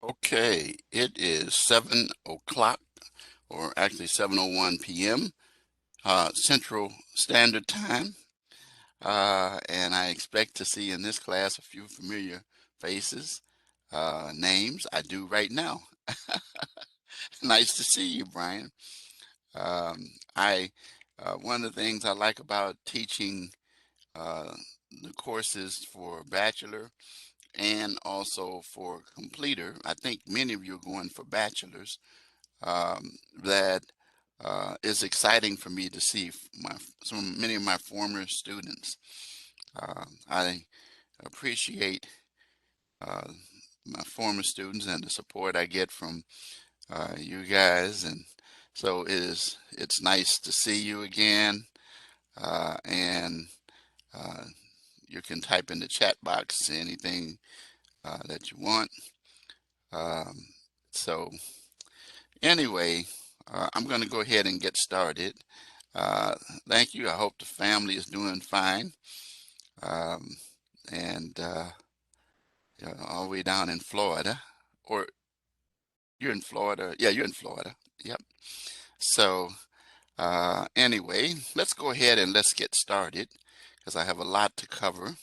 Okay, it is 7 o'clock, or actually 7:01 p.m. Central Standard Time. And I expect to see in this class a few familiar faces, names. I do right now. Nice to see you, Brian. I One of the things I like about teaching uh, the courses for bachelor and also for completer, I think many of you are going for bachelors. That is exciting for me to see many of my former students. I appreciate uh, my former students and the support I get from you guys, and so it's nice to see you again. And uh, you can type in the chat box anything that you want. Um, so anyway, I'm going to go ahead and get started. Uh, Thank you. I hope the family is doing fine. Um, and all the way down in Florida, or you're in Florida. Yeah, you're in Florida. Yep. So anyway, let's go ahead and let's get started because I have a lot to cover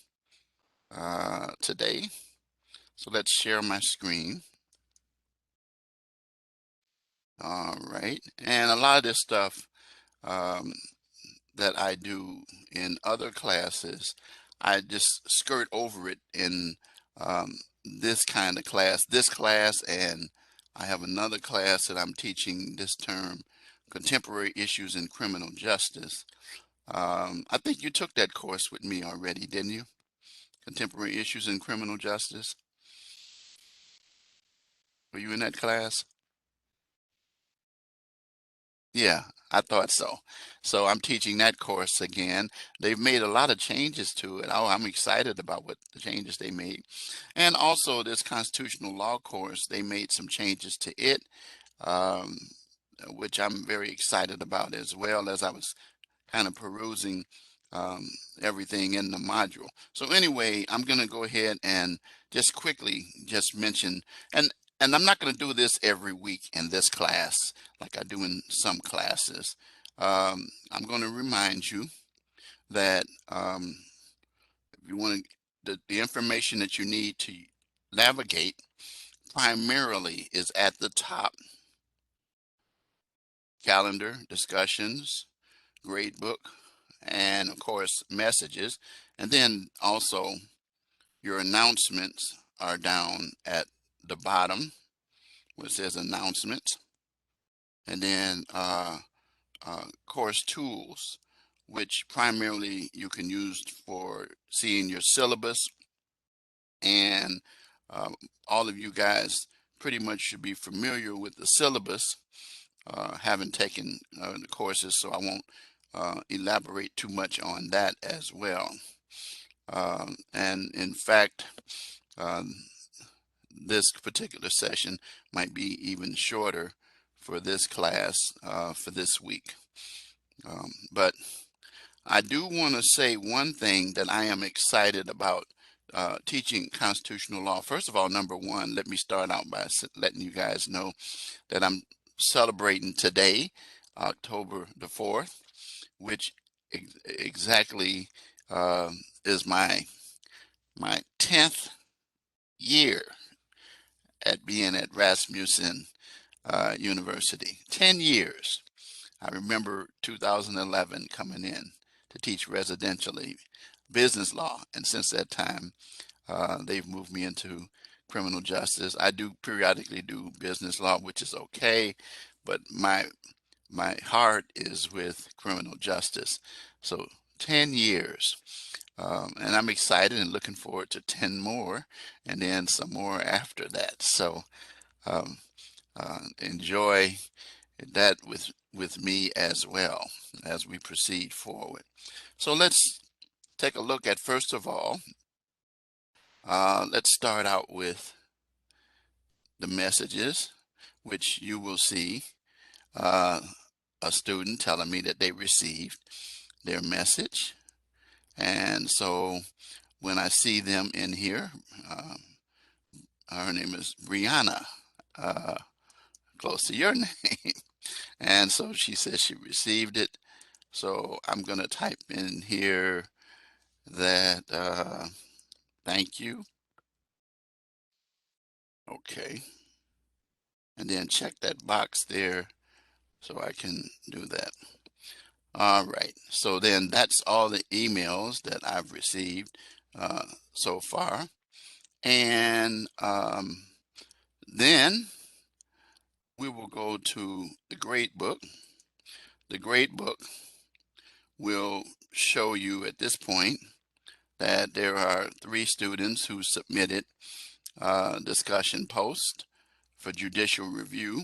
today. So let's share my screen. All right. And a lot of this stuff um, that I do in other classes, I just skirt over it in um, this kind of class, and I have another class that I'm teaching this term, Contemporary Issues in Criminal Justice. I think you took that course with me already, didn't you? Contemporary Issues in Criminal Justice. Were you in that class? Yeah, I thought so. So I'm teaching that course again. They've made a lot of changes to it. Oh, I'm excited about what the changes they made. And also this constitutional law course, they made some changes to it, um, which I'm very excited about as well, as I was kind of perusing um, everything in the module. So anyway, I'm going to go ahead and just quickly just mention, and I'm not going to do this every week in this class like I do in some classes. I'm going to remind you that if you want the information that you need to navigate primarily is at the top: calendar, discussions, gradebook, and of course messages. And then also your announcements are down at the bottom where it says announcements. And then course tools, which primarily you can use for seeing your syllabus. And uh, all of you guys pretty much should be familiar with the syllabus, having taken the courses, so I won't elaborate too much on that as well. And in fact, um, this particular session might be even shorter for this class for this week. But I do want to say one thing that I am excited about teaching constitutional law. First of all, number one, let me start out by letting you guys know that I'm celebrating today, October the 4th, which exactly uh, is my 10th year at being at Rasmussen University. 10 years. I remember 2011 coming in to teach residentially business law, and since that time, they've moved me into criminal justice. I do periodically do business law, which is okay, but my heart is with criminal justice. So 10 years. And I'm excited and looking forward to 10 more and then some more after that. So um, enjoy that with me as well as we proceed forward. So let's take a look at, first of all, let's start out with the messages, which you will see uh, a student telling me that they received their message. And so when I see them in here, her name is Brianna, close to your name. And so she says she received it. So I'm going to type in here that thank you. Okay. And then check that box there so I can do that. All right. So then that's all the emails that I've received so far. And then we will go to the grade book. The grade book will show you at this point that there are 3 students who submitted discussion post for judicial review,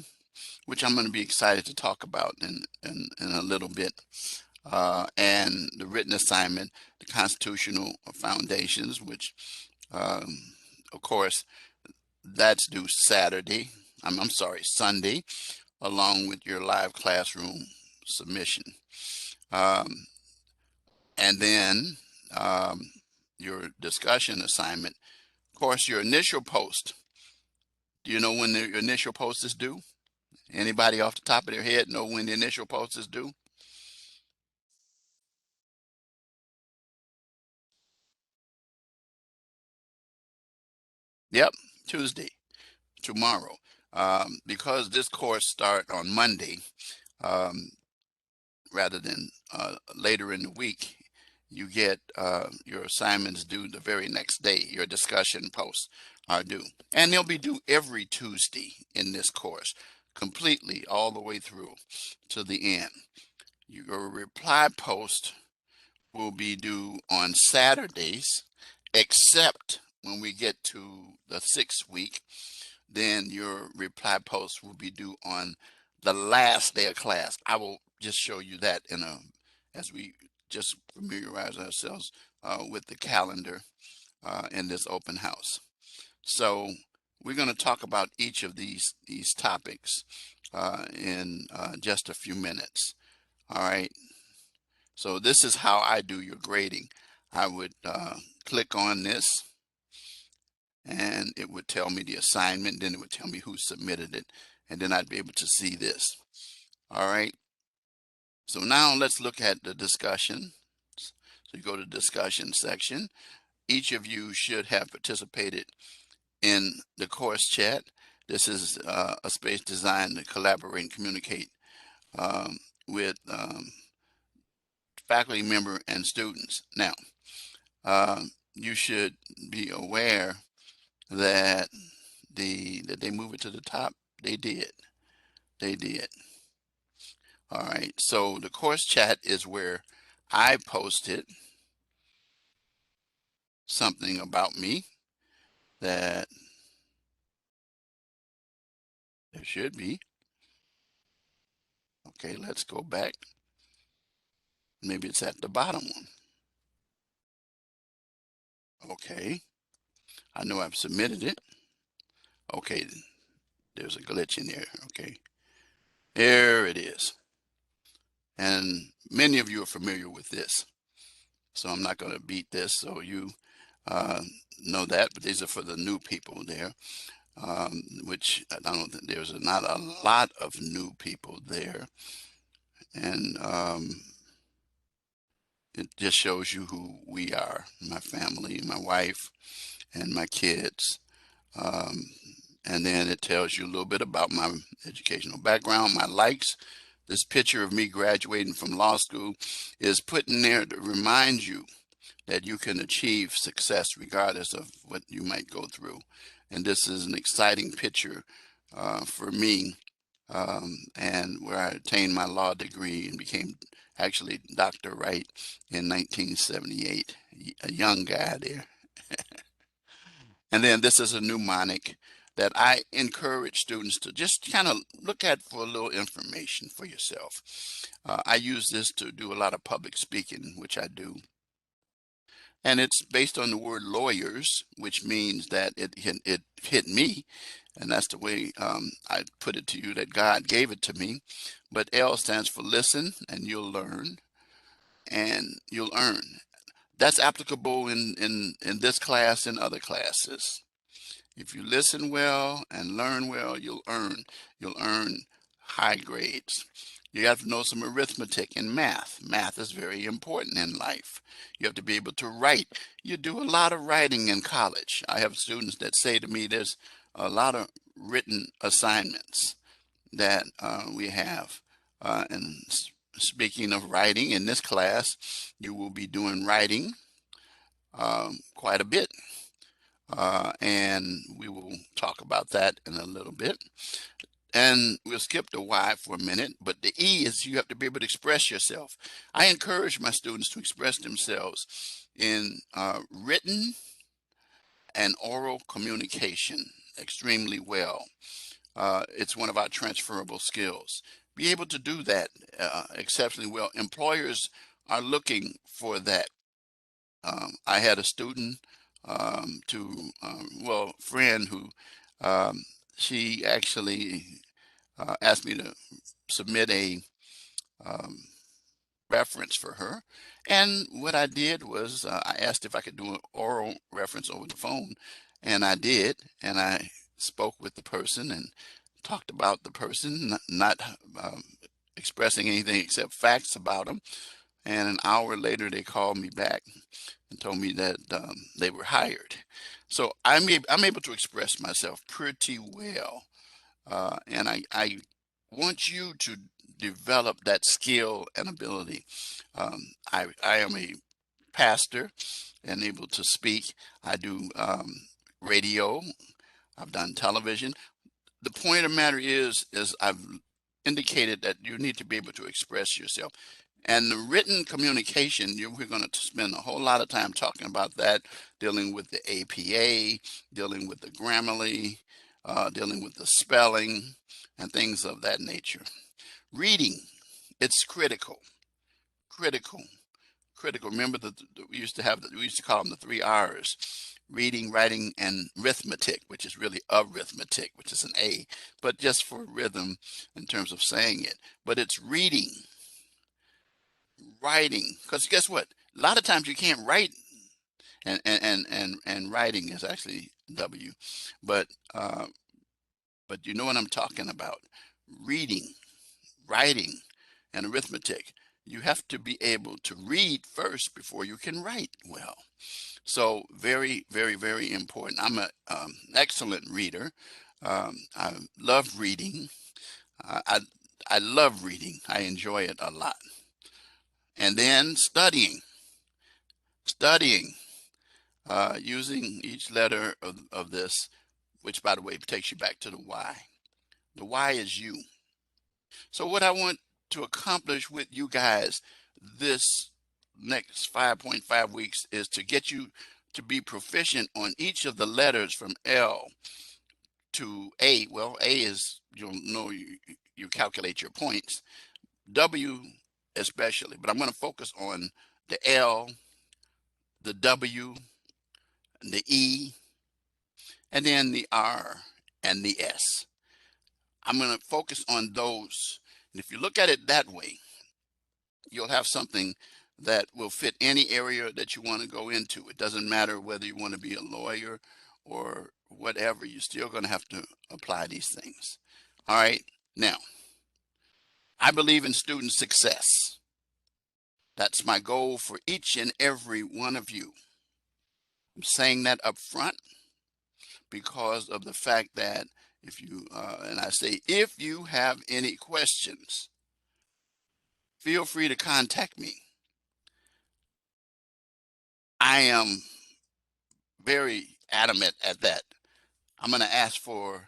which I'm going to be excited to talk about in a little bit. And the written assignment, the constitutional foundations, which of course that's due Saturday. I'm sorry, Sunday, along with your live classroom submission. And then your discussion assignment. Of course, your initial post. Do you know when the initial post is due? Anybody off the top of their head know when the initial post is due? Yep, Tuesday, tomorrow. Because this course start on Monday, um, rather than later in the week, you get your assignments due the very next day. Your discussion posts are due. And they'll be due every Tuesday in this course, completely all the way through to the end. Your reply post will be due on Saturdays, except when we get to the 6th week, then your reply post will be due on the last day of class. I will just show you that as we just familiarize ourselves with the calendar in this open house. So we're going to talk about each of these topics in just a few minutes. All right. So this is how I do your grading. I would click on this and it would tell me the assignment, then it would tell me who submitted it, and then I'd be able to see this. All right. So now let's look at the discussion. So you go to the discussion section. Each of you should have participated in the course chat. This is a space designed to collaborate and communicate with faculty member and students. Now, you should be aware that they move it to the top. They did. They did. All right. So the course chat is where I posted something about me that there should be. Okay, let's go back. Maybe it's at the bottom one. Okay. I know I've submitted it. Okay, there's a glitch in there. Okay. There it is. And many of you are familiar with this. So I'm not going to beat this. So you know that, but these are for the new people there, which I don't think there's not a lot of new people there. And it just shows you who we are, my family, my wife, and my kids. And then it tells you a little bit about my educational background, my likes. This picture of me graduating from law school is put in there to remind you that you can achieve success regardless of what you might go through. And this is an exciting picture for me, and where I attained my law degree and became actually Dr. Wright in 1978, a young guy there. And then this is a mnemonic that I encourage students to just kind of look at for a little information for yourself. I use this to do a lot of public speaking, which I do. And it's based on the word lawyers, which means that it hit me. And that's the way I put it to you, that God gave it to me. But L stands for listen, and you'll learn, and you'll earn. That's applicable in this class and other classes. If you listen well and learn well, you'll earn high grades. You have to know some arithmetic and math. Math is very important in life. You have to be able to write. You do a lot of writing in college. I have students that say to me there's a lot of written assignments that we have. And speaking of writing, in this class, you will be doing writing quite a bit. And we will talk about that in a little bit. And we'll skip the Y for a minute, but the E is you have to be able to express yourself. I encourage my students to express themselves in written and oral communication extremely well. It's one of our transferable skills. Be able to do that exceptionally well. Employers are looking for that. I had a student well, friend who she actually asked me to submit a um, reference for her. And what I did was I asked if I could do an oral reference over the phone, and I did. And I spoke with the person and talked about the person, not expressing anything except facts about them. And an hour later, they called me back and told me that they were hired. So I'm able to express myself pretty well. And I want you to develop that skill and ability. I am a pastor and able to speak. I do radio. I've done television. The point of the matter is I've indicated that you need to be able to express yourself. And the written communication, we're going to spend a whole lot of time talking about that, dealing with the APA, dealing with the Grammarly, dealing with the spelling, and things of that nature. Reading, it's critical, critical, critical. Remember that we used to call them the three R's: reading, writing, and arithmetic, which is really arithmetic, which is an A, but just for rhythm in terms of saying it. But it's reading, writing, because guess what? A lot of times you can't write, and writing is actually W, but you know what I'm talking about. Reading, writing, and arithmetic. You have to be able to read first before you can write well. So very, very, very important. I'm an excellent reader. I love reading. I love reading. I enjoy it a lot. And then studying, using each letter of this, which by the way takes you back to the Y. The Y is you. So what I want to accomplish with you guys this next 5.5 weeks is to get you to be proficient on each of the letters from L to A. Well, A is, you'll know, you calculate your points. W especially, but I'm going to focus on the L, the W, the E, and then the R and the S. I'm going to focus on those. And if you look at it that way, you'll have something that will fit any area that you want to go into. It doesn't matter whether you want to be a lawyer or whatever, you're still going to have to apply these things. All right. Now, I believe in student success. That's my goal for each and every one of you. I'm saying that up front because of the fact that if you, and I say, if you have any questions, feel free to contact me. I am very adamant at that. I'm going to ask for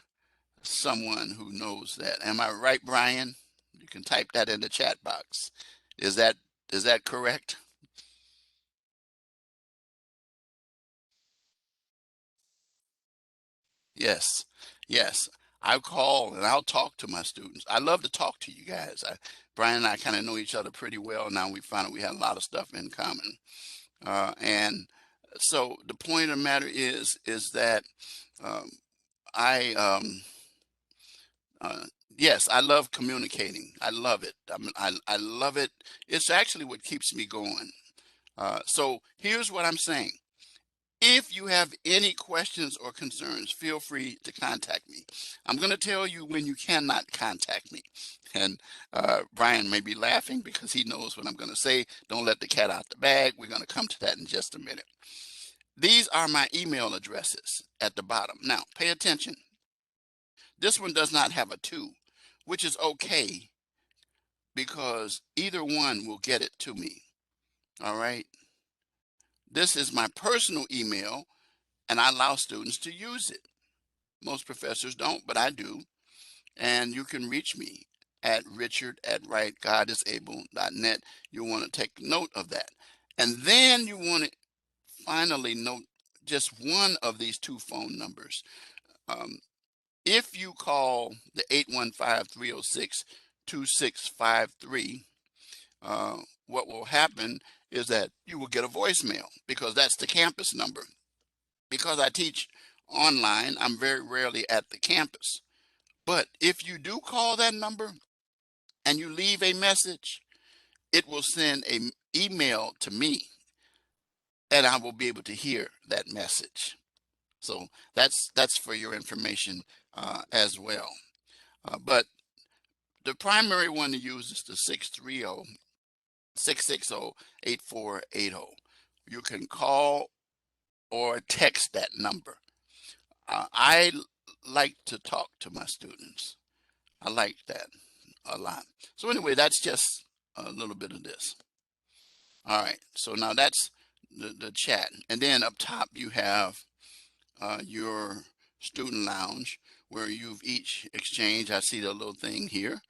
someone who knows that. Am I right, Brian? You can type that in the chat box. Is that correct? Yes. Yes. I'll call and I'll talk to my students. I love to talk to you guys. Brian and I kind of know each other pretty well now. We found out we had a lot of stuff in common. And so the point of the matter is that um, I uh, yes, I love communicating. I love it. I love it. It's actually what keeps me going. So here's what I'm saying. If you have any questions or concerns, feel free to contact me. I'm going to tell you when you cannot contact me. And Brian may be laughing because he knows what I'm going to say. Don't let the cat out the bag. We're going to come to that in just a minute. These are my email addresses at the bottom. Now, pay attention. This one does not have a to, which is okay because either one will get it to me. All right. This is my personal email, and I allow students to use it. Most professors don't, but I do. And you can reach me at richard@wrightgodisable.net. You'll want to take note of that. And then you want to finally note just one of these two phone numbers. Um, if you call the 815-306-2653, what will happen is that you will get a voicemail because that's the campus number. Because I teach online, I'm very rarely at the campus. But if you do call that number and you leave a message, it will send an email to me and I will be able to hear that message. So that's for your information as well. But the primary one to use is the 630-660-8480. You can call or text that number. I like to talk to my students. I like that a lot. So anyway, that's just a little bit of this. All right, so now that's the chat. And then up top you have your student lounge where you've each exchanged. I see the little thing here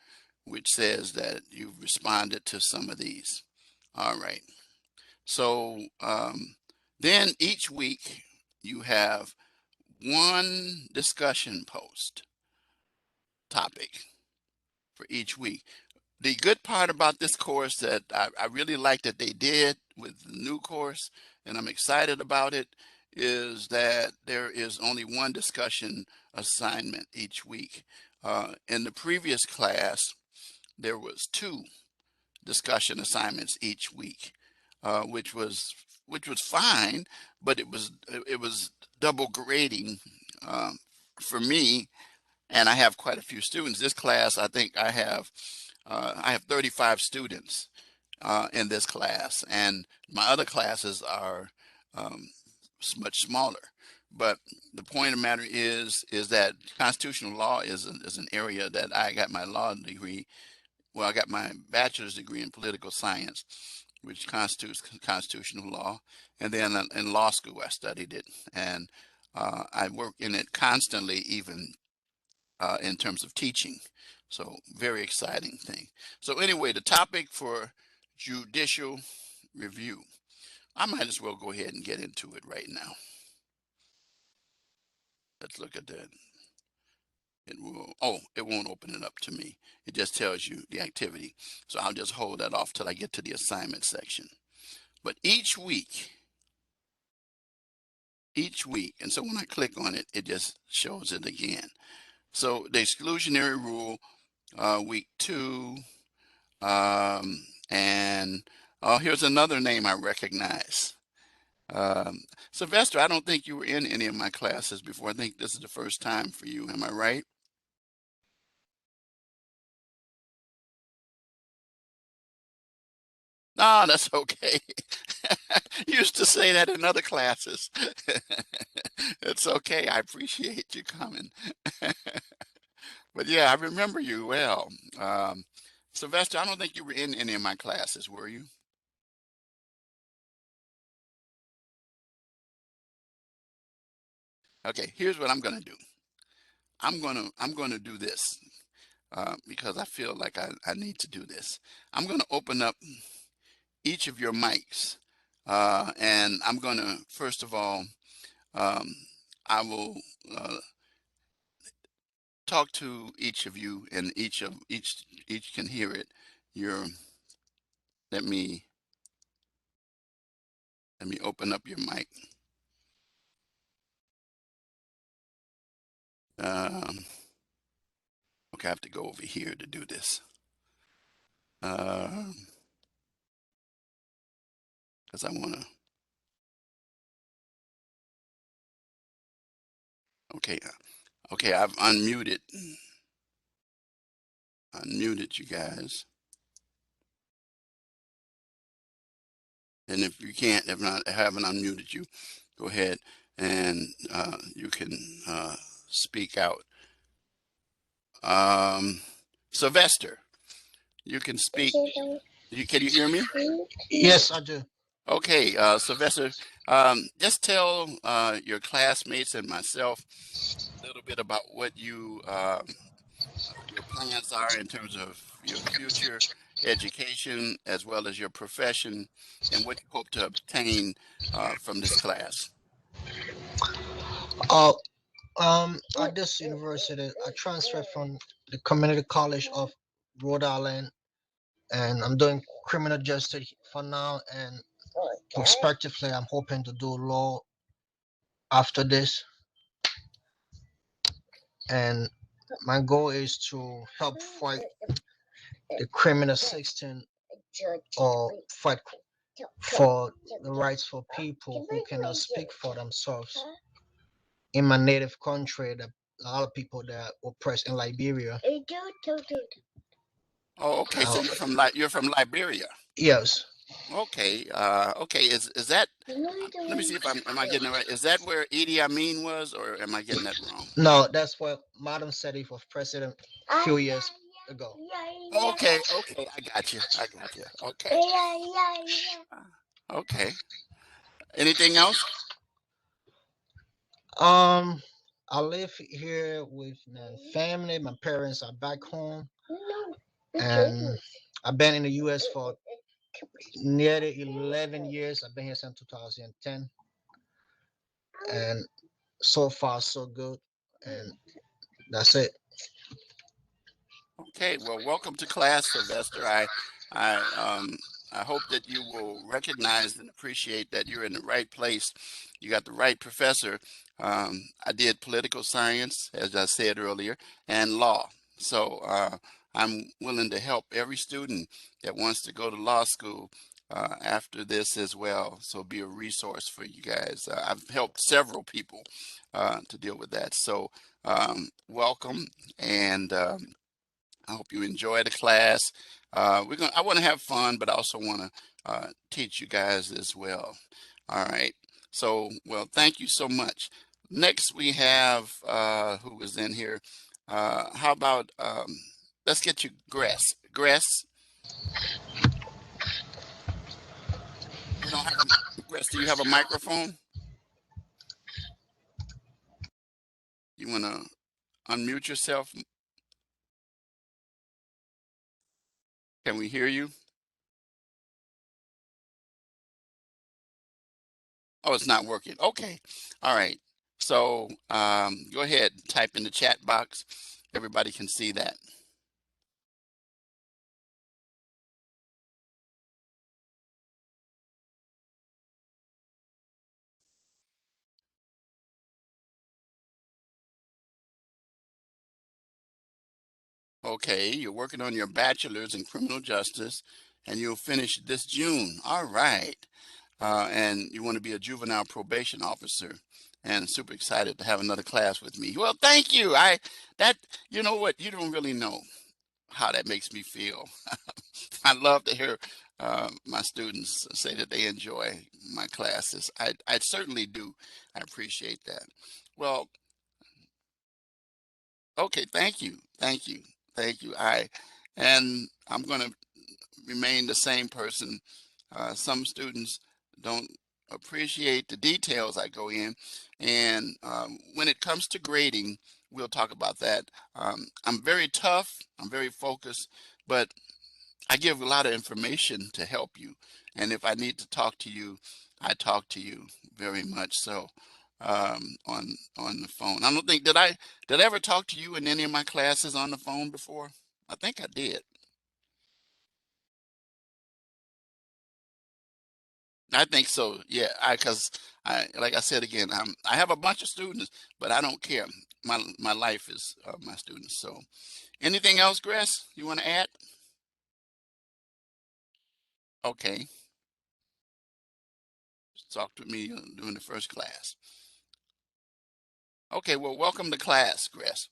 which says that you've responded to some of these. All right, so then each week you have one discussion post topic for each week. The good part about this course that I really like that they did with the new course, and I'm excited about it, is that there is only one discussion assignment each week. In the previous class, there was two discussion assignments each week, which was fine, but it was double grading for me, and I have quite a few students. This class, I think I have 35 students in this class, and my other classes are um, much smaller. But the point of the matter is that constitutional law is an area that I got my law degree. Well, I got my bachelor's degree in political science, which constitutes constitutional law, and then in law school I studied it, and I work in it constantly, even in terms of teaching. So very exciting thing. So anyway, the topic for judicial review. I might as well go ahead and get into it right now. Let's look at that. It won't open it up to me. It just tells you the activity. So I'll just hold that off till I get to the assignment section. But each week, and so when I click on it, it just shows it again. So the exclusionary rule, week 2, and here's another name I recognize. Sylvester, I don't think you were in any of my classes before. I think this is the first time for you. Am I right? No, that's okay. You used to say that in other classes. It's okay. I appreciate you coming. But yeah, I remember you well. Sylvester, I don't think you were in any of my classes, were you? Okay, here's what I'm gonna do. I'm gonna do this because I feel like I need to do this. I'm gonna open up each of your mics, and I'm gonna first of all, um, I will talk to each of you, and each can hear it. Your let me open up your mic. Um, okay, I have to go over here to do this. Because I want to Okay. Okay, I've unmuted you guys. And if you can't, if not, I haven't unmuted you, go ahead and you can speak out. Um, Sylvester, you can speak. Can you hear me? Yes, I do. Okay, Sylvester, just tell your classmates and myself a little bit about what your plans are in terms of your future education as well as your profession and what you hope to obtain from this class. Uh, at this university, I transferred from the Community College of Rhode Island, and I'm doing criminal justice for now. And prospectively, I'm hoping to do law after this. And my goal is to help fight the criminal system or fight for the rights for people who cannot speak for themselves. In my native country, a lot of people that are oppressed in Liberia. Oh, okay. So Uh, you're from Liberia. yes. Okay. Okay. Is that? Let me see if am I getting it right? Is that where Idi Amin was, or am I getting that wrong? No, that's what Madam Seti was president a few years ago. Okay. Okay. I got you. I got you. Okay. Okay. Anything else? Um, I live here with my family. My parents are back home, and I've been in the U.S. for nearly 11 years. I've been here since 2010, and so far so good. And that's it. Okay, well, welcome to class, Sylvester. I, um, I hope that you will recognize and appreciate that you're in the right place. You got the right professor. I did political science, as I said earlier, and law. So I'm willing to help every student that wants to go to law school after this as well. So be a resource for you guys. I've helped several people to deal with that. So welcome and. I hope you enjoy the class. I want to have fun, but I also want to teach you guys as well. All right. So, well, thank you so much. Next, we have who is in here. How about let's get you Gress. Gress, you don't have a Gress. Do you have a microphone? You want to unmute yourself? Can we hear you? Oh, it's not working. Okay. All right. So go ahead, type in the chat box. Everybody can see that. Okay, you're working on your bachelor's in criminal justice and you'll finish this June. All right. And you want to be a juvenile probation officer and super excited to have another class with me. Well, thank you. That, you know what? You don't really know how that makes me feel. I love to hear my students say that they enjoy my classes. I certainly do. I appreciate that. Well, okay, thank you. Thank you. Thank you. And I'm going to remain the same person. Some students don't appreciate the details I go in. And when it comes to grading, we'll talk about that. I'm very tough, I'm very focused, but I give a lot of information to help you. And if I need to talk to you, I talk to you very much so on the phone. I don't think did I ever talk to you in any of my classes on the phone before? I think I did. I think so. Yeah, because I like I said again, I have a bunch of students, but I don't care. My life is my students. So anything else, Grace, you want to add? Okay, talk to me during the first class. Okay, well, welcome to class, Chris.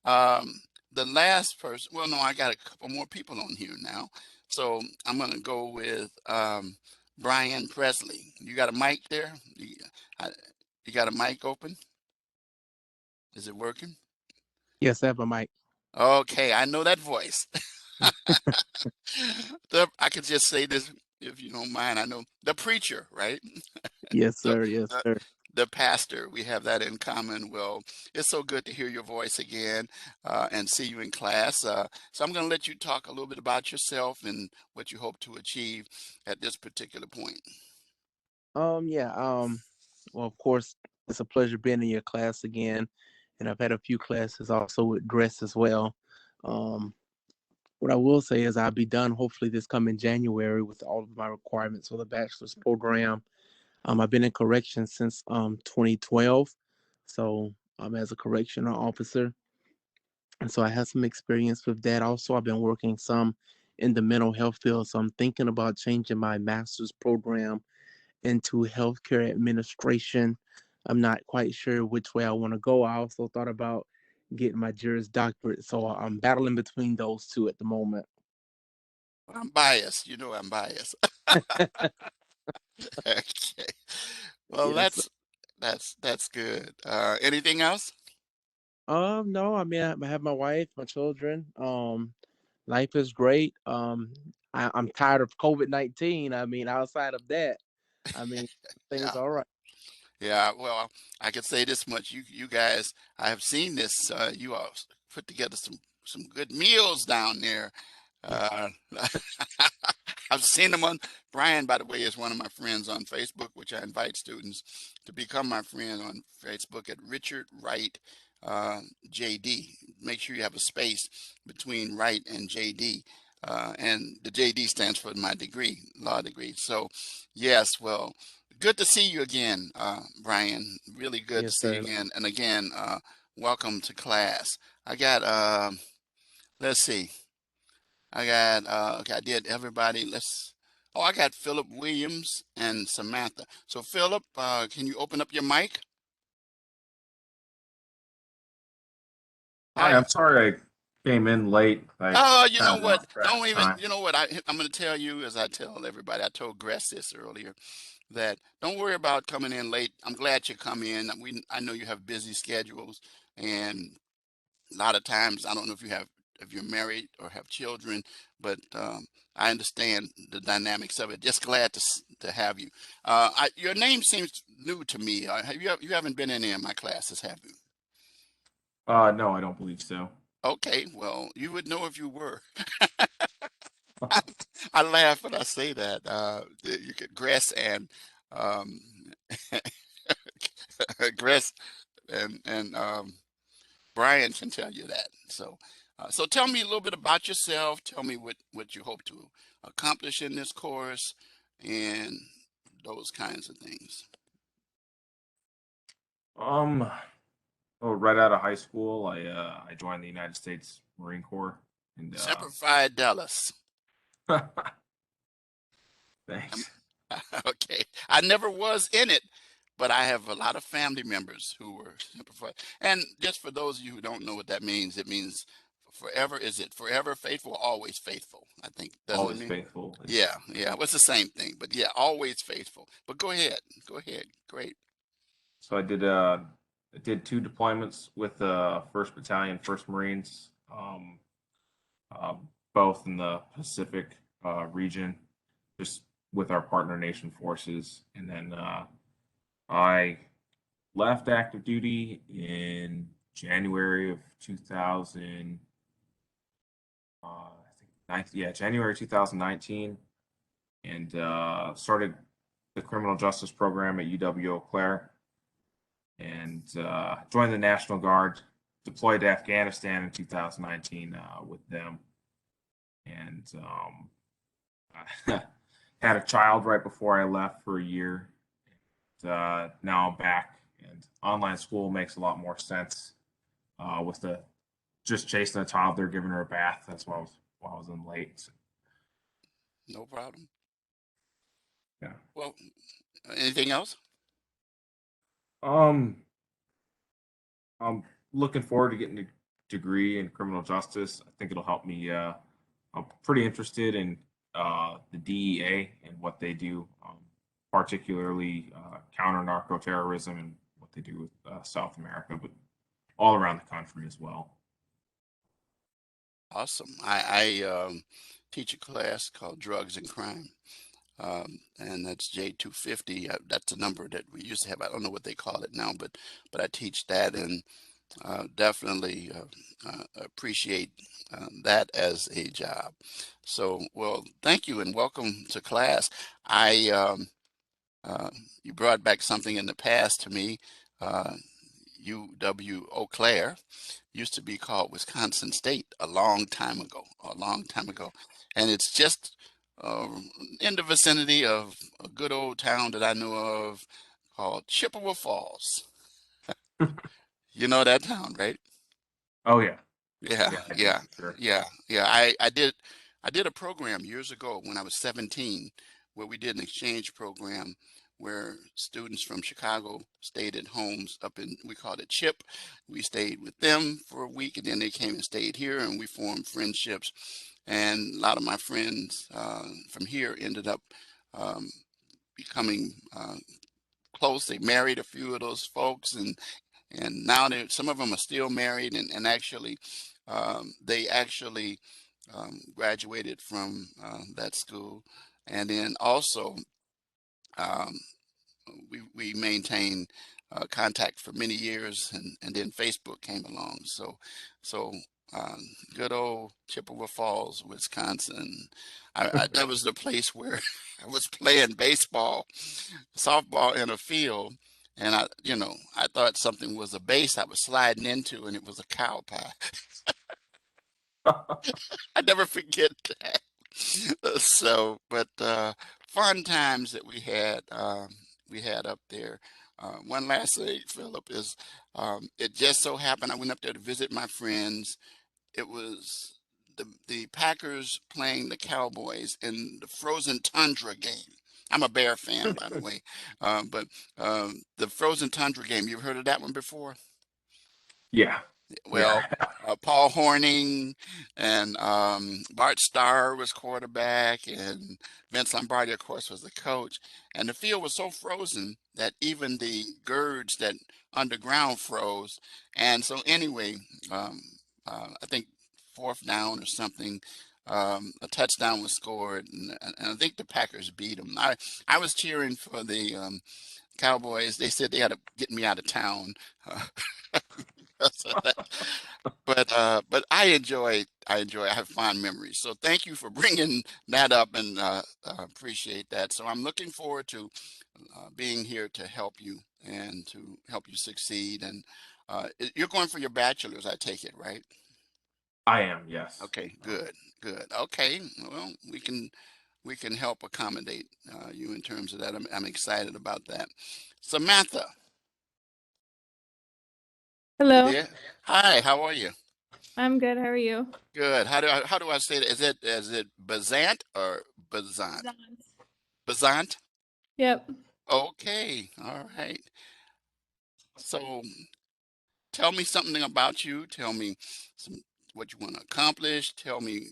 Um, the last person, well, no, I got a couple more people on here now. So I'm going to go with Brian Presley. You got a mic there? I, you got a mic open? Is it working? Yes, I have a mic. Okay, I know that voice. I could just say this if you don't mind. I know the preacher, right? Yes, The, sir. Yes, the sir. the pastor. We have that in common. Well, it's so good to hear your voice again and see you in class. So I'm going to let you talk a little bit about yourself and what you hope to achieve at this particular point. Yeah. Well, of course, it's a pleasure being in your class again, and I've had a few classes also with dress as well. Um, what I will say is I'll be done hopefully this coming January with all of my requirements for the bachelor's program. I've been in corrections since 2012, so as a correctional officer, and so I have some experience with that. Also, I've been working some in the mental health field, so I'm thinking about changing my master's program into healthcare administration. I'm not quite sure which way I want to go. I also thought about getting my Juris Doctorate, so I'm battling between those two at the moment. I'm biased. You know I'm biased. Okay. Well, Yes. that's good. Anything else? No, I mean I have my wife, my children. Life is great. I'm tired of COVID-19. I mean, outside of that, I mean, things Yeah. all right. Yeah, well, I can say this much. You guys, I have seen this. You all put together some good meals down there. Uh, I've seen them on Brian, by the way, is one of my friends on Facebook, which I invite students to become my friend on Facebook at Richard Wright JD. Make sure you have a space between Wright and JD. And the JD stands for my degree, law degree. So, yes, well, good to see you again, Brian. Really good to Yes, see you sir. again. And again, welcome to class. I got, let's see. I got okay, I did everybody. Oh, I got Philip Williams and Samantha. So Philip, can you open up your mic? How Hi, you? I'm sorry I came in late. I Oh, you know kind of what? lost track Don't of even, time. you know what? I'm going to tell you as I tell everybody. I told Gress this earlier that don't worry about coming in late. I'm glad you come in. I know you have busy schedules, and a lot of times I don't know if you're married or have children, but I understand the dynamics of it. Just glad to have you. Your name seems new to me. You haven't been in any of my classes, have you? No, I don't believe so. Okay, well, you would know if you were. I laugh when I say that. You could Gress and um, Gress and Brian can tell you that. So tell me a little bit about yourself. Tell me what you hope to accomplish in this course, and those kinds of things. Um, oh, right out of high school, I joined the United States Marine Corps, and Semper Fi Dallas. Um, thanks. okay, I never was in it, but I have a lot of family members who were Semper Fi. And just for those of you who don't know what that means, it means forever. Is it forever faithful, always faithful? I think doesn't it Always mean? faithful. Yeah, It's yeah. Well, it's the same thing, but yeah, always faithful. But go ahead, go ahead. Great. so I did two deployments with First Battalion, First Marines, uh, both in the Pacific region, just with our partner nation forces, and then I left active duty in January of 2000. I think yeah, January 2019, and started the criminal justice program at UW Eau Claire, and joined the National Guard. Deployed to Afghanistan in 2019 with them, and I had a child right before I left for a year. And, now I'm back, and online school makes a lot more sense with the just chasing a toddler, giving her a bath. That's why I was in late. So, No problem. yeah. Well, anything else? Um, I'm looking forward to getting a degree in criminal justice. I think it'll help me. I'm pretty interested in the DEA and what they do, particularly counter narco terrorism and what they do with South America, but all around the country as well. Awesome. I teach a class called Drugs and Crime. And that's J350. That's a number that we used to have. I don't know what they call it now, but I teach that, and definitely appreciate that as a job. So, well, thank you and welcome to class. I You brought back something in the past to me. UW Eau Claire used to be called Wisconsin State a long time ago, and it's just uh, in the vicinity of a good old town that I know of called Chippewa Falls. You know that town, right? Oh yeah, Yeah, yeah, I do yeah, for sure. yeah. I did a program years ago when I was 17 where we did an exchange program where students from Chicago stayed at homes up in, we called it CHIP. We stayed with them for a week and then they came and stayed here and we formed friendships. And a lot of my friends from here ended up um, becoming close. They married a few of those folks, and now they, some of them are still married, and actually they actually graduated from that school, and then also um, we maintained contact for many years, and then Facebook came along. So um, good old Chippewa Falls, Wisconsin. That was the place where I was playing baseball, softball in a field, and I thought something was a base I was sliding into, and it was a cow pie. I never forget that. So, but fun times that we had up there. One last thing, Philip, is it just so happened I went up there to visit my friends. It was the Packers playing the Cowboys in the Frozen Tundra game. I'm a Bear fan, by the way, but the Frozen Tundra game. You've heard of that one before? Yeah, yeah. Well, Paul Horning and Bart Starr was quarterback, and Vince Lombardi, of course, was the coach. And the field was so frozen that even the girds that underground froze. And so, anyway, um, I think fourth down or something, a touchdown was scored, and I think the Packers beat them. I was cheering for the Cowboys. They said they had to get me out of town. Uh, but I have fond memories. So thank you for bringing that up, and appreciate that. So I'm looking forward to being here to help you and to help you succeed. And you're going for your bachelor's, I take it, right? I am, yes. Okay, good, good. Okay, well, we can help accommodate you in terms of that. I'm excited about that. Samantha, you Hello, there? Hi, how are you? I'm good. How are you? Good. How do I say that? Is it Bazant or Bazant? Zant. Bazant? Yep. Okay. All right. So tell me something about you. Tell me some what you want to accomplish. Tell me,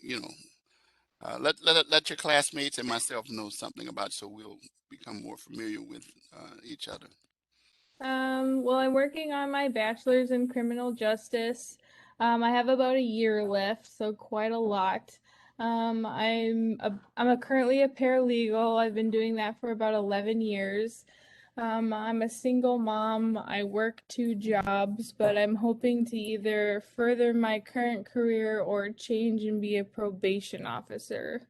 let your classmates and myself know something about so we'll become more familiar with each other. Well, I'm working on my bachelor's in criminal justice. I have about a year left, so quite a lot. Currently a paralegal. I've been doing that for about 11 years. I'm a single mom. I work two jobs, but I'm hoping to either further my current career or change and be a probation officer.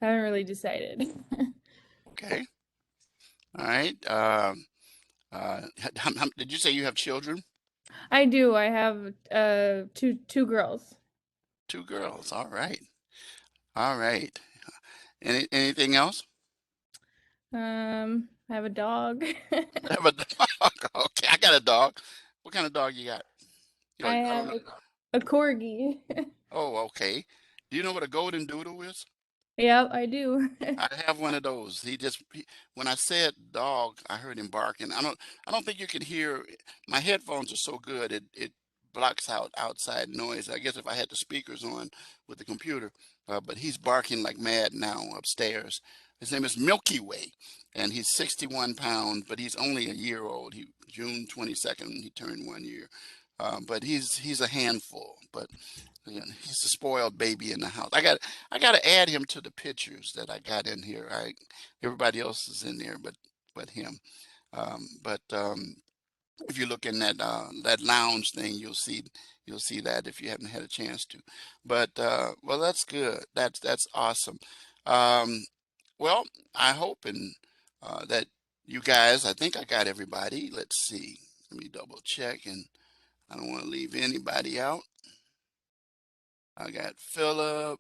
I haven't really decided. Okay. All right. Did you say you have children? I do. I have two girls. Two girls. All right. All right. Anything else? I have a dog. I have a dog. Okay, I got a dog. What kind of dog you got? I I have don't know. a corgi. Oh, okay. Do you know what a golden doodle is? Yep, I do. I have one of those. When I said dog, I heard him barking. I don't think you can hear. My headphones are so good, it blocks out outside noise. I guess if I had the speakers on with the computer, but he's barking like mad now upstairs. His name is Milky Way, and he's 61 pounds, but he's only a year old. June 22nd, he turned 1 year. But he's a handful. But yeah, he's a spoiled baby in the house. I got to add him to the pictures that I got in here. Everybody else is in there, but him. But if you look in that lounge thing, you'll see that if you haven't had a chance to. But well, that's good. That's awesome. Um, well, I hope and that you guys. I think I got everybody. Let's see. Let me double check, and I don't want to leave anybody out. I got Philip.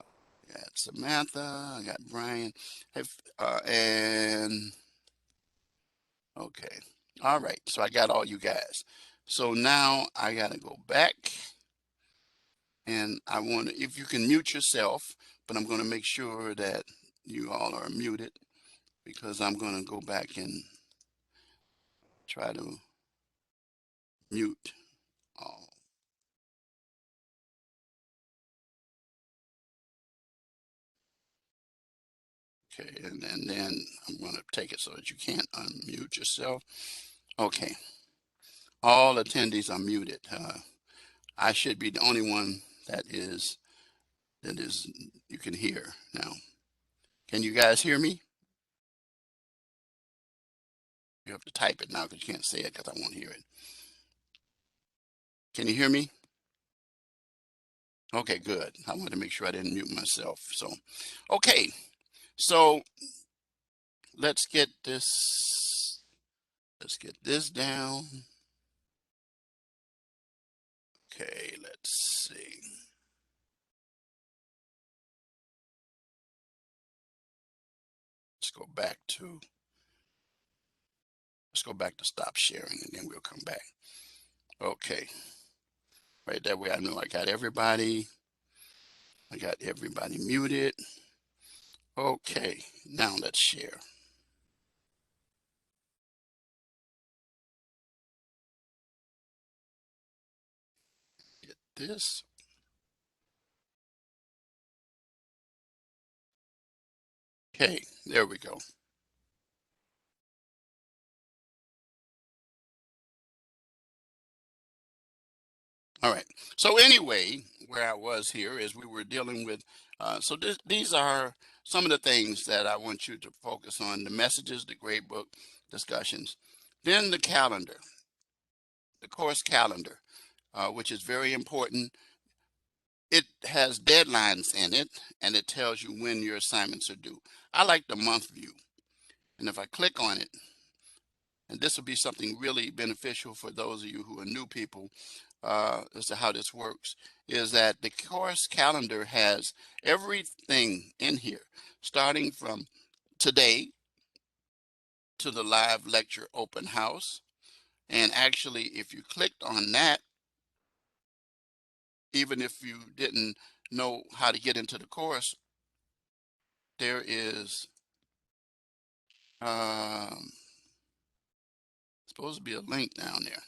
I got Samantha. I got Brian. And okay. All right. So I got all you guys. So now I got to go back and I want to, if you can mute yourself, but I'm going to make sure that you all are muted because I'm going to go back and try to mute all. Okay. And then I'm going to take it so that you can't unmute yourself. Okay. All attendees are muted. I should be the only one that is you can hear now. Can you guys hear me? You have to type it now because you can't say it because I won't hear it. Can you hear me? Okay, good. I wanted to make sure I didn't mute myself. So, okay. So let's get this down. Okay, let's see. Let's go back to stop sharing and then we'll come back. Okay. Right that way I know I got everybody. I got everybody muted. Okay, now let's share. Get this. Okay, there we go. All right. So anyway, where I was here is we were dealing with, these are some of the things that I want you to focus on: the messages, the grade book discussions, then the calendar, the course calendar, which is very important. It has deadlines in it, and it tells you when your assignments are due. I like the month view, and if I click on it, and this will be something really beneficial for those of you who are new people as to how this works, is that the course calendar has everything in here, starting from today to the live lecture open house. And actually, if you clicked on that, even if you didn't know how to get into the course, there is supposed to be a link down there.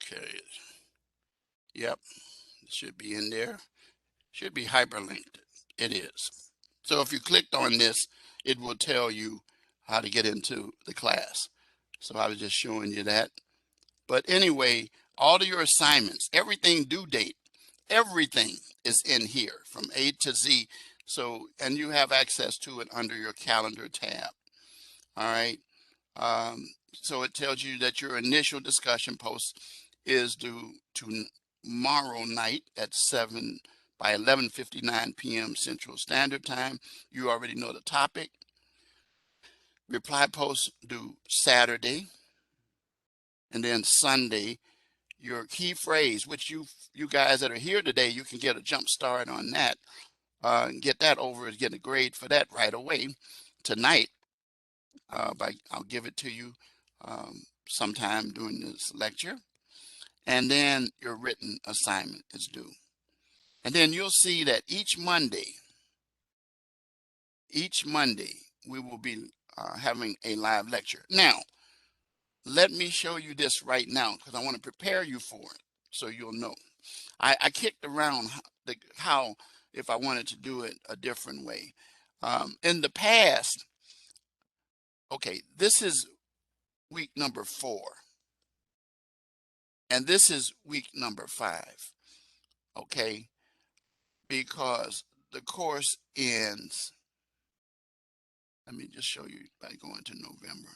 Okay. Yep. It should be in there. Should be hyperlinked. It is. So if you clicked on this, it will tell you how to get into the class. So I was just showing you that. But anyway, all of your assignments, everything due date, everything is in here from A to Z. So, and you have access to it under your calendar tab. All right. So it tells you that your initial discussion post is due tomorrow night at 7 by 11:59 p.m. Central Standard Time. You already know the topic. Reply post due Saturday, and then Sunday. Your key phrase, which you guys that are here today, you can get a jump start on that. Get that over and get a grade for that right away tonight. I'll give it to you sometime during this lecture. And then your written assignment is due. And then you'll see that each Monday, we will be having a live lecture. Now, let me show you this right now because I want to prepare you for it so you'll know. I kicked around how if I wanted to do it a different way. In the past, okay, this is week number 4. And this is week number 5, okay? Because the course ends, let me just show you by going to November.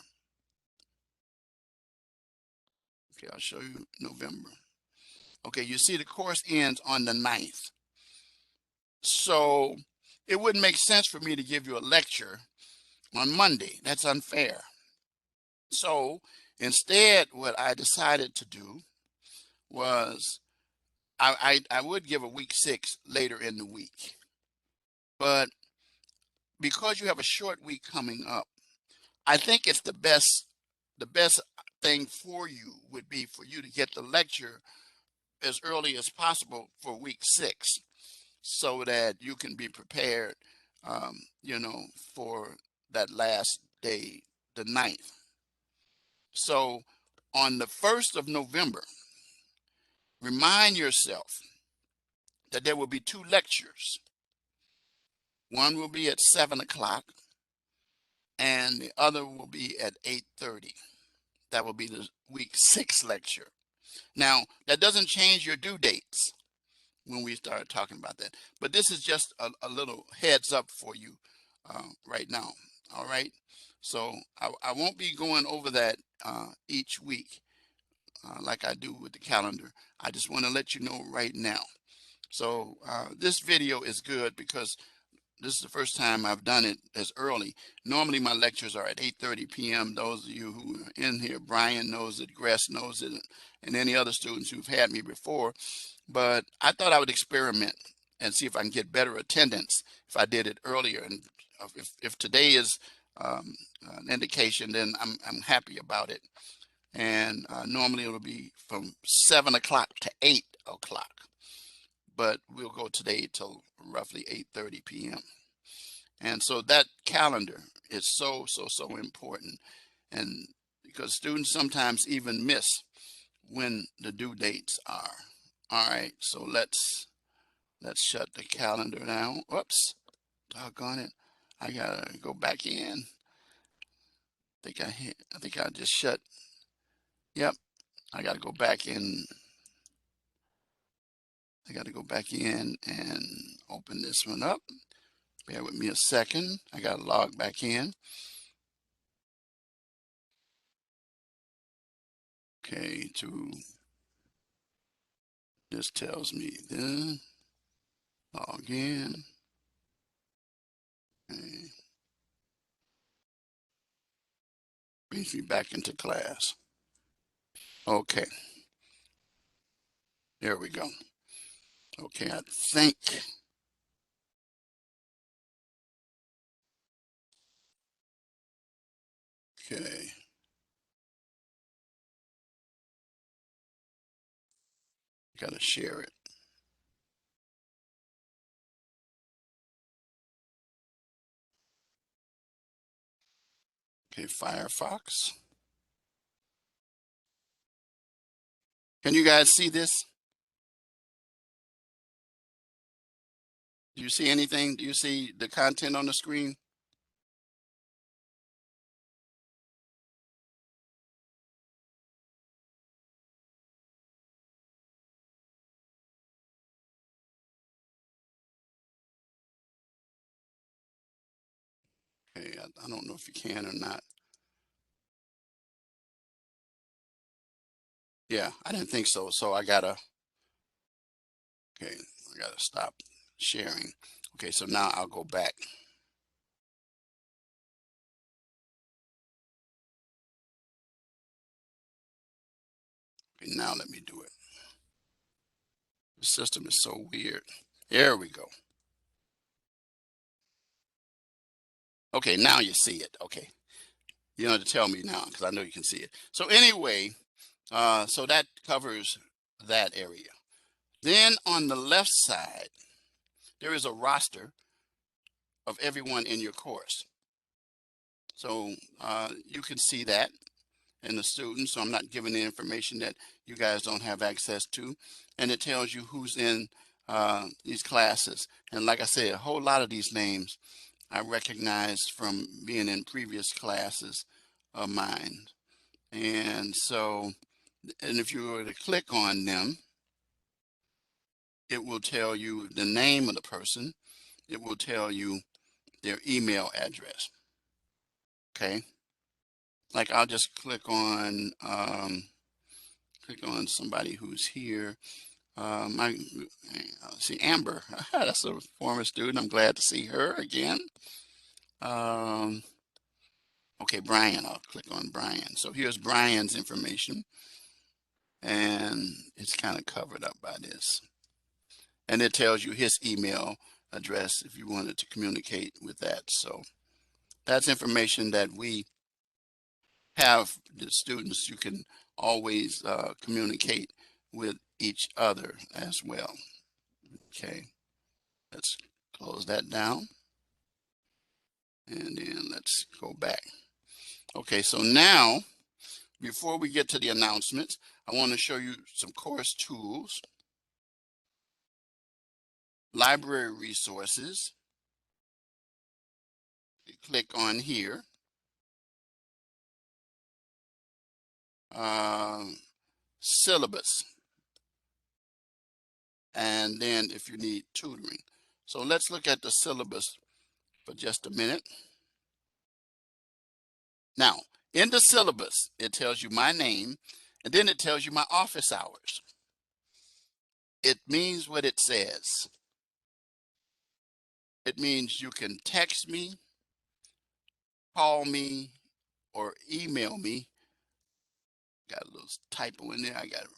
Okay, I'll show you November. Okay, you see the course ends on the 9th. So it wouldn't make sense for me to give you a lecture on Monday. That's unfair. So instead, what I decided to do was I would give a week 6 later in the week. But because you have a short week coming up, I think it's the best thing for you would be for you to get the lecture as early as possible for week 6 so that you can be prepared, you know, for that last day, the 9th. So on the 1st of November, remind yourself that there will be 2 lectures. One will be at 7 o'clock and the other will be at 8:30. That will be the week 6 lecture. Now, that doesn't change your due dates when we start talking about that. But this is just a little heads up for you right now. All right. So I won't be going over that each week like I do with the calendar. I just want to let you know right now. So this video is good because this is the first time I've done it as early. Normally my lectures are at 8:30 p.m. Those of you who are in here, Brian knows it, Gress knows it, and any other students who've had me before. But I thought I would experiment and see if I can get better attendance if I did it earlier. And if today is an indication, then I'm happy about it. And normally it'll be from 7 o'clock to 8 o'clock. But we'll go today till roughly 8:30 p.m. And so that calendar is so important. And because students sometimes even miss when the due dates are. All right, so let's shut the calendar down. Whoops, doggone it. I gotta go back in. I think I just shut. Yep, I gotta go back in. I gotta go back in and open this one up. Bear with me a second. I gotta log back in. Okay, this tells me then log in. Okay. Brings me back into class. Okay. There we go. Okay, I think. Okay. Gotta share it. Okay, Firefox. Can you guys see this? Do you see anything? Do you see the content on the screen? Okay, I don't know if you can or not. Yeah, I didn't think so. So I gotta stop sharing. Okay, so now I'll go back. Okay, now let me do it. The system is so weird. There we go. Okay, now you see it. Okay. You don't have to tell me now because I know you can see it. So anyway, so that covers that area. Then on the left side, there is a roster of everyone in your course. So you can see that in the students. So I'm not giving the information that you guys don't have access to. And it tells you who's in these classes. And like I said, a whole lot of these names I recognized from being in previous classes of mine. And so, and if you were to click on them, it will tell you the name of the person. It will tell you their email address. Okay. Like I'll just click on somebody who's here. See Amber. That's a former student. I'm glad to see her again. Okay, Brian. I'll click on Brian. So here's Brian's information, and it's kind of covered up by this. And it tells you his email address if you wanted to communicate with that. So that's information that we have the students. You can always communicate with each other as well. Okay, let's close that down. And then let's go back. Okay, so now, before we get to the announcements, I want to show you some course tools, library resources. You click on here. Syllabus. And then if you need tutoring. So let's look at the syllabus for just a minute. Now, in the syllabus, it tells you my name, and then it tells you my office hours. It means what it says. It means you can text me, call me, or email me. Got a little typo in there. I got to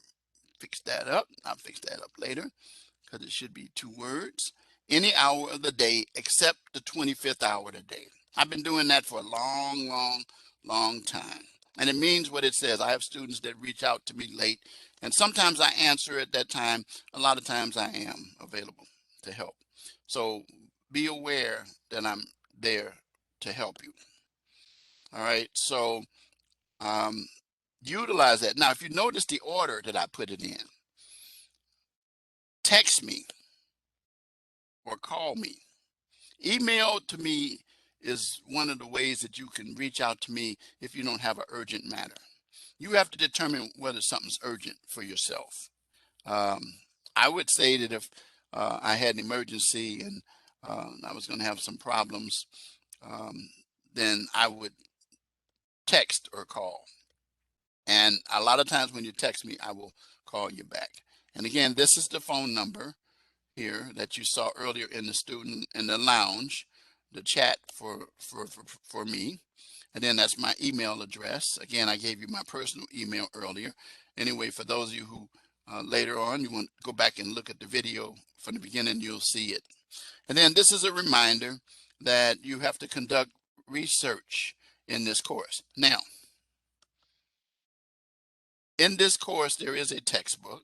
fix that up. I'll fix that up later because it should be 2 words. Any hour of the day except the 25th hour of the day. I've been doing that for a long time. And it means what it says. I have students that reach out to me late, and sometimes I answer at that time. A lot of times I am available to help. So be aware that I'm there to help you. All right, so utilize that. Now, if you notice the order that I put it in, text me or call me. Email to me is one of the ways that you can reach out to me if you don't have an urgent matter. You have to determine whether something's urgent for yourself. I would say that if I had an emergency and I was going to have some problems, then I would text or call. And a lot of times when you text me, I will call you back. And again, this is the phone number here that you saw earlier in the student in the lounge, the chat for me. And then that's my email address. Again, I gave you my personal email earlier. Anyway, for those of you who later on, you want to go back and look at the video from the beginning, you'll see it. And then this is a reminder that you have to conduct research in this course. Now, in this course, there is a textbook.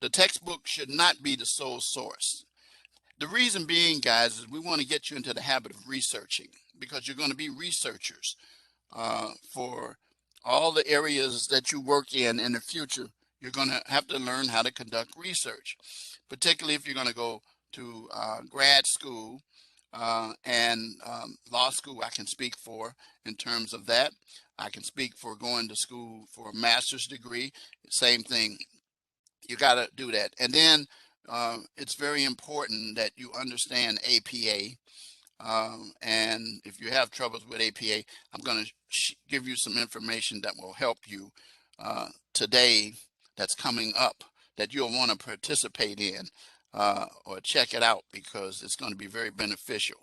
The textbook should not be the sole source. The reason being, guys, is we want to get you into the habit of researching because you're going to be researchers for all the areas that you work in the future. You're going to have to learn how to conduct research, particularly if you're going to go to grad school and law school. I can speak for in terms of that. I can speak for going to school for a master's degree. Same thing. You got to do that. And then it's very important that you understand APA. And if you have troubles with APA, I'm going to give you some information that will help you today that's coming up that you'll want to participate in or check it out because it's going to be very beneficial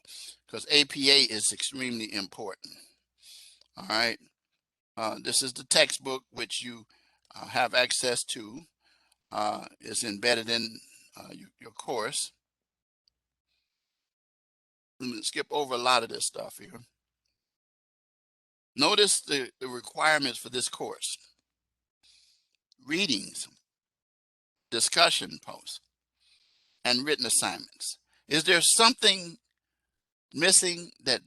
because APA is extremely important. All right. This is the textbook which you have access to. Is embedded in your course. I'm going to skip over a lot of this stuff here. Notice the requirements for this course: readings, discussion posts, and written assignments. Is there something missing that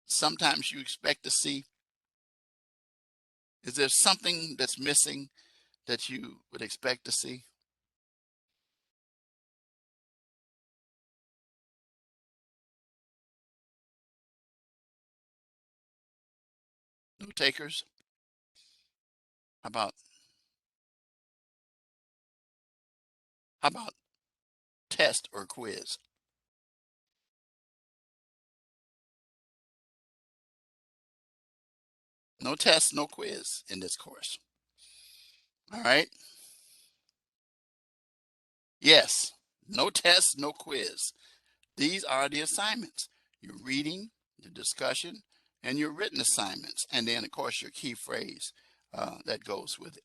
sometimes you expect to see? Is there something that's missing that you would expect to see? No takers? How about test or quiz? No test, no quiz in this course. All right. Yes, no test, no quiz. These are the assignments: your reading, your discussion, and your written assignments. And then, of course, your key phrase that goes with it.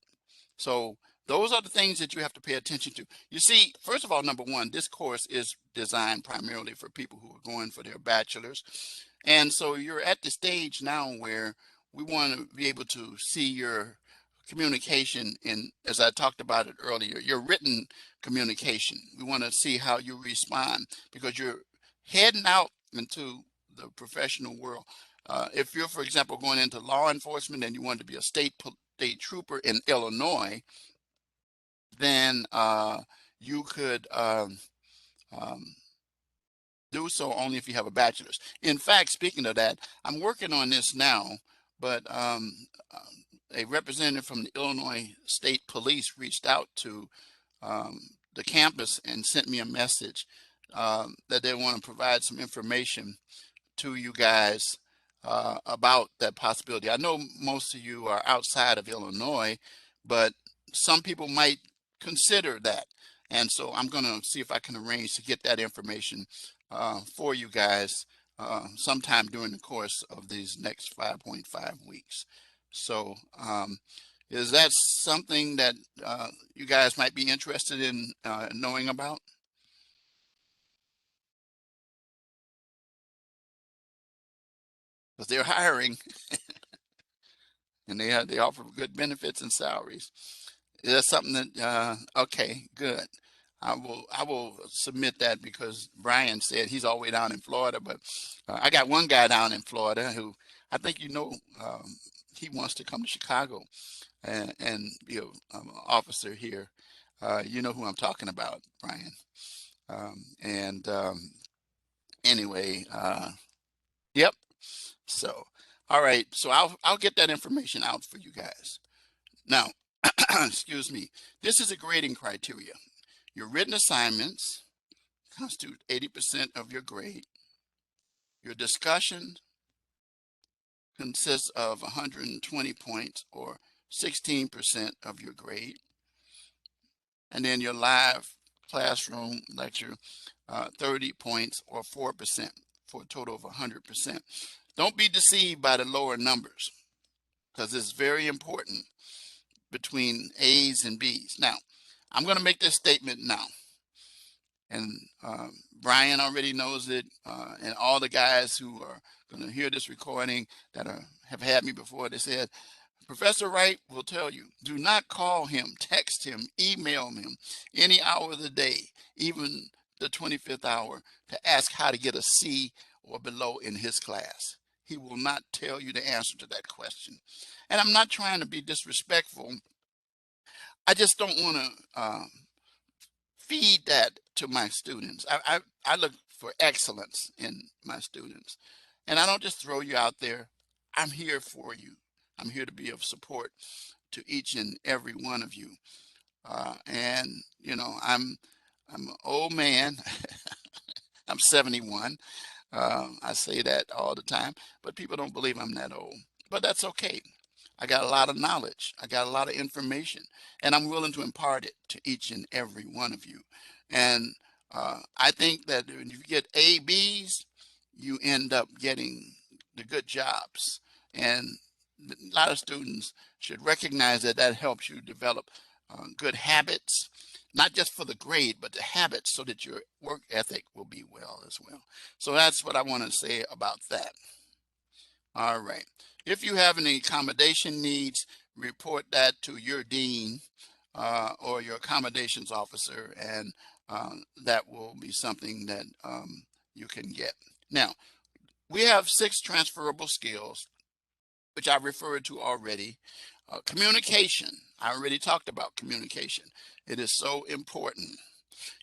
So those are the things that you have to pay attention to. You see, first of all, number one, this course is designed primarily for people who are going for their bachelor's. And so you're at the stage now where we want to be able to see your communication in, as I talked about it earlier, your written communication. We want to see how you respond, because you're heading out into the professional world. If you're, for example, going into law enforcement and you want to be a state trooper in Illinois, then you could um, do so only if you have a bachelor's. In fact, speaking of that, I'm working on this now, but a representative from the Illinois State Police reached out to the campus and sent me a message that they want to provide some information to you guys about that possibility. I know most of you are outside of Illinois, but some people might consider that. And so I'm going to see if I can arrange to get that information for you guys sometime during the course of these next 5.5 weeks. So is that something that you guys might be interested in knowing about? Because they're hiring and they offer good benefits and salaries. Is that something that okay, good. I will submit that, because Brian said he's all the way down in Florida, but I got one guy down in Florida who I think he wants to come to Chicago and be an officer here. You know who I'm talking about, Brian. And anyway, yep. So, all right. So I'll get that information out for you guys. Now, excuse me. This is a grading criteria. Your written assignments constitute 80% of your grade. Your discussion consists of 120 points, or 16% of your grade. And then your live classroom lecture, 30 points, or 4%, for a total of 100%. Don't be deceived by the lower numbers, because it's very important between A's and B's. Now, I'm going to make this statement now. And Brian already knows it, and all the guys who are going to hear this recording that have had me before, they said, Professor Wright will tell you, do not call him, text him, email him any hour of the day, even the 25th hour, to ask how to get a C or below in his class. He will not tell you the answer to that question. And I'm not trying to be disrespectful. I just don't want to feed that to my students. I look for excellence in my students. And I don't just throw you out there. I'm here for you. I'm here to be of support to each and every one of you. And you know, I'm an old man. I'm 71. I say that all the time, but people don't believe I'm that old. But that's okay. I got a lot of knowledge. I got a lot of information, and I'm willing to impart it to each and every one of you. And I think that when you get A, Bs, you end up getting the good jobs. And a lot of students should recognize that that helps you develop good habits, not just for the grade, but the habits, so that your work ethic will be well as well. So that's what I want to say about that. All right. If you have any accommodation needs, report that to your dean or your accommodations officer, and that will be something that you can get. Now, we have 6 transferable skills, which I referred to already. Communication. I already talked about communication. It is so important.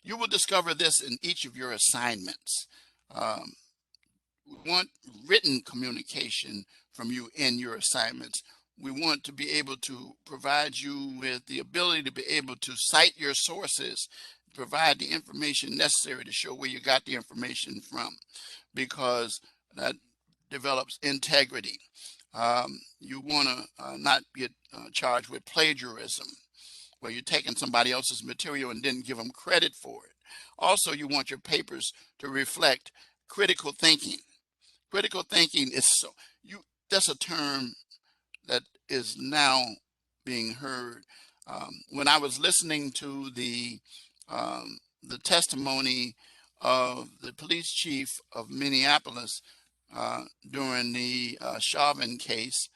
You will discover this in each of your assignments. Um, we want written communication from you in your assignments. We want to be able to provide you with the ability to be able to cite your sources, provide the information necessary to show where you got the information from, because that develops integrity. You want to not get charged with plagiarism, where you're taking somebody else's material and didn't give them credit for it. Also, you want your papers to reflect critical thinking. Critical thinking is that's a term that is now being heard. When I was listening to the testimony of the police chief of Minneapolis during the Chauvin case,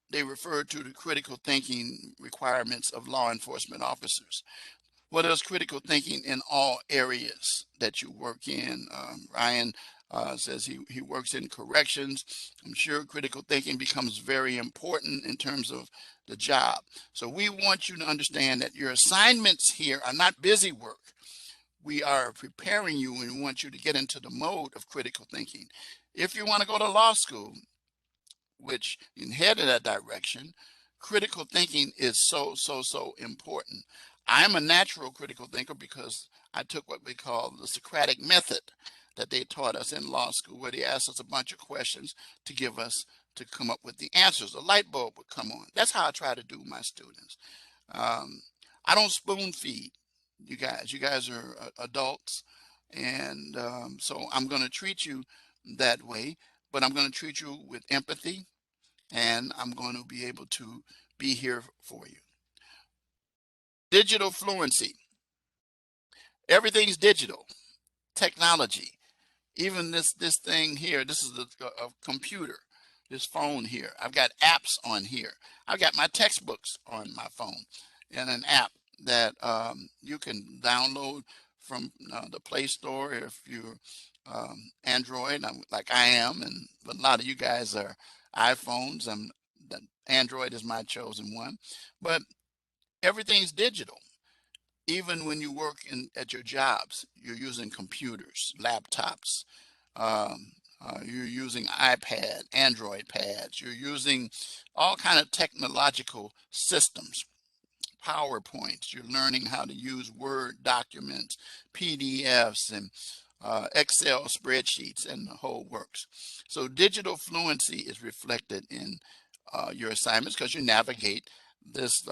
they referred to the critical thinking requirements of law enforcement officers. What is critical thinking in all areas that you work in? Ryan says he works in corrections. I'm sure critical thinking becomes very important in terms of the job. So we want you to understand that your assignments here are not busy work. We are preparing you and we want you to get into the mode of critical thinking. If you want to go to law school, which you can head in that direction, critical thinking is so important. I'm a natural critical thinker because I took what we call the Socratic method that they taught us in law school, where they asked us a bunch of questions to come up with the answers. A light bulb would come on. That's how I try to do my students. I don't spoon feed you guys. You guys are adults, and so I'm going to treat you that way, but I'm going to treat you with empathy, and I'm going to be able to be here for you. Digital fluency. Everything's digital. Technology. Even this thing here, this is a computer, this phone here. I've got apps on here. I've got my textbooks on my phone and an app that you can download from the Play Store if you're Android, like I am, and a lot of you guys are iPhones. Android is my chosen one, but everything's digital. Even when you work at your jobs, you're using computers, laptops, you're using iPad, Android pads, you're using all kind of technological systems, PowerPoints, you're learning how to use Word documents, PDFs, and Excel spreadsheets, and the whole works. So digital fluency is reflected in your assignments because you navigate this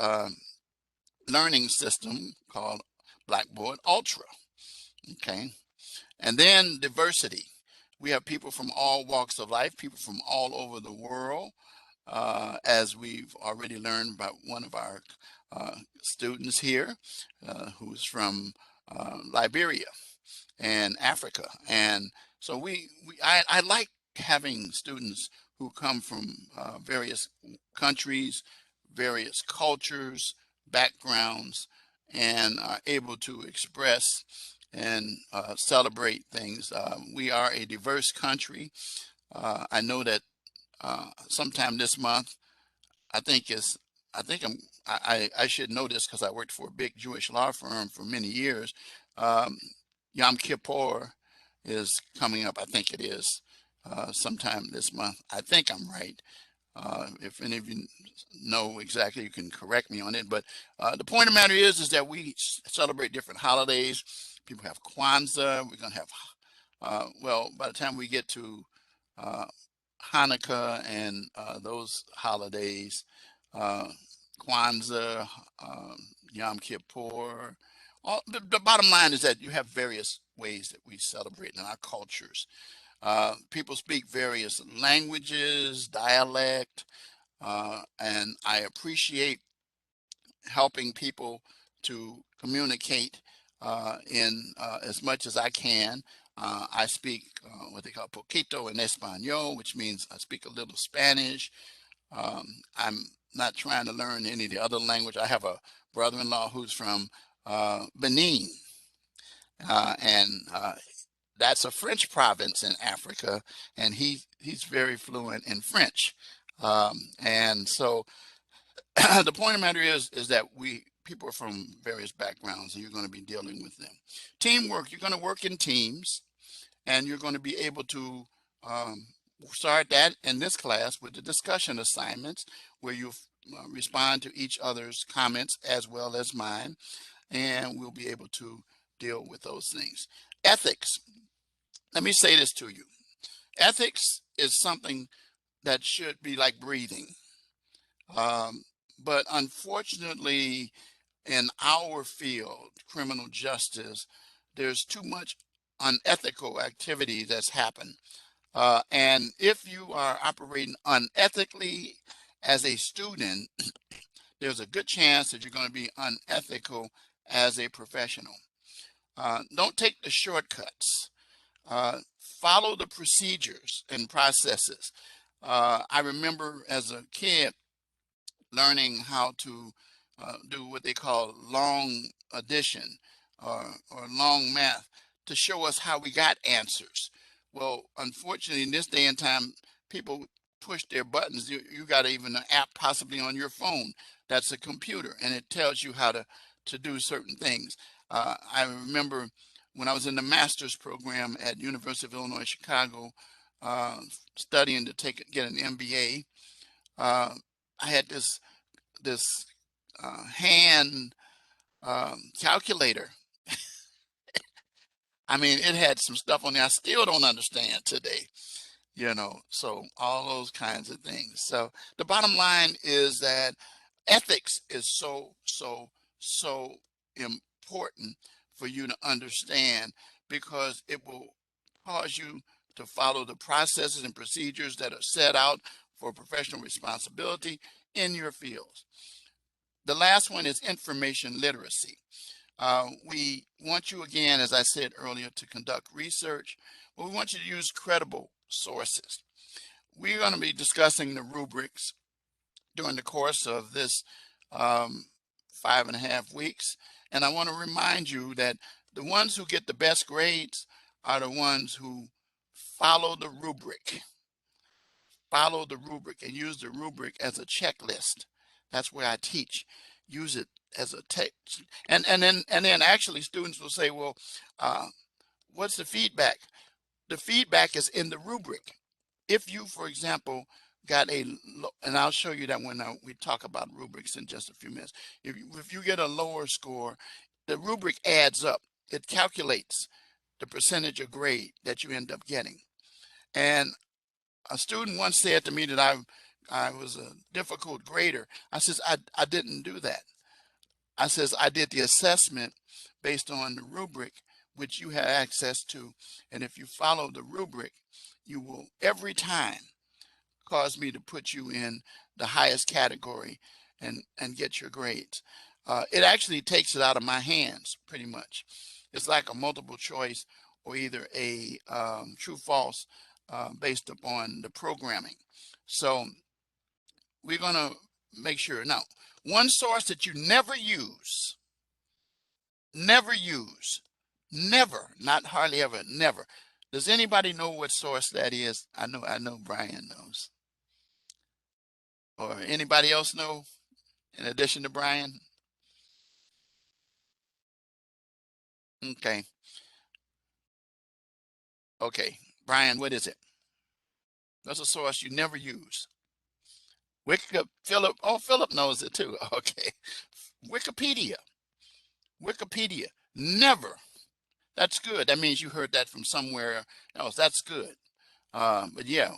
learning system called Blackboard Ultra. Okay. And then diversity. We have people from all walks of life, people from all over the world, as we've already learned about one of our students here, who's from Liberia and Africa. And so I like having students who come from various countries, various cultures, backgrounds, and are able to express and celebrate things. We are a diverse country. I know that sometime this month, I think is, I think I should know this because I worked for a big Jewish law firm for many years. Um, Yom Kippur is coming up. I think it is sometime this month. I think I'm right. If any of you know exactly, you can correct me on it. But the point of the matter is that we celebrate different holidays. People have Kwanzaa. We're going to have, well, by the time we get to Hanukkah and those holidays, uh, Kwanzaa, Yom Kippur. The bottom line is that you have various ways that we celebrate in our cultures. People speak various languages, dialect, and I appreciate helping people to communicate in as much as I can. I speak what they call poquito en español, which means I speak a little Spanish. I'm not trying to learn any of the other language. I have a brother-in-law who's from Benin, and that's a French province in Africa, and he's very fluent in French. And so the point of the matter is that people are from various backgrounds, and you're going to be dealing with them. Teamwork, you're going to work in teams, and you're going to be able to um, start that in this class with the discussion assignments, where you respond to each other's comments as well as mine, and we'll be able to deal with those things. Ethics. Let me say this to you. Ethics is something that should be like breathing. But unfortunately, in our field, criminal justice, there's too much unethical activity that's happened. And if you are operating unethically as a student, there's a good chance that you're going to be unethical as a professional. Don't take the shortcuts. Follow the procedures and processes. I remember as a kid learning how to do what they call long addition or long math to show us how we got answers. Well, unfortunately, in this day and time, people push their buttons. You got even an app possibly on your phone that's a computer, and it tells you how to do certain things. I remember when I was in the master's program at University of Illinois Chicago, studying to get an MBA. I had this hand calculator. I mean, it had some stuff on there I still don't understand today, so all those kinds of things. So the bottom line is that ethics is so important for you to understand, because it will cause you to follow the processes and procedures that are set out for professional responsibility in your fields. The last one is information literacy. We want you, again, as I said earlier, to conduct research, but we want you to use credible sources. We're going to be discussing the rubrics during the course of this 5.5 weeks. And I want to remind you that the ones who get the best grades are the ones who follow the rubric. Follow the rubric and use the rubric as a checklist. That's where I teach. Use it as a text. And then actually students will say, well, what's the feedback? The feedback is in the rubric. If you, for example, got and I'll show you that when we talk about rubrics in just a few minutes. If you get a lower score, the rubric adds up. It calculates the percentage of grade that you end up getting. And a student once said to me that I was a difficult grader. I says, I didn't do that. I says, I did the assessment based on the rubric, which you have access to. And if you follow the rubric, you will every time cause me to put you in the highest category and get your grades. It actually takes it out of my hands, pretty much. It's like a multiple choice or either a true false based upon the programming. So we're going to make sure. Now, one source that you never use, never, not hardly ever, never. Does anybody know what source that is? I know Brian knows. Or anybody else know in addition to Brian? Okay. Okay. Brian, what is it? That's a source you never use. Philip. Oh, Philip knows it too. Okay. Wikipedia. Wikipedia. Never. That's good. That means you heard that from somewhere else. That's good. But yeah,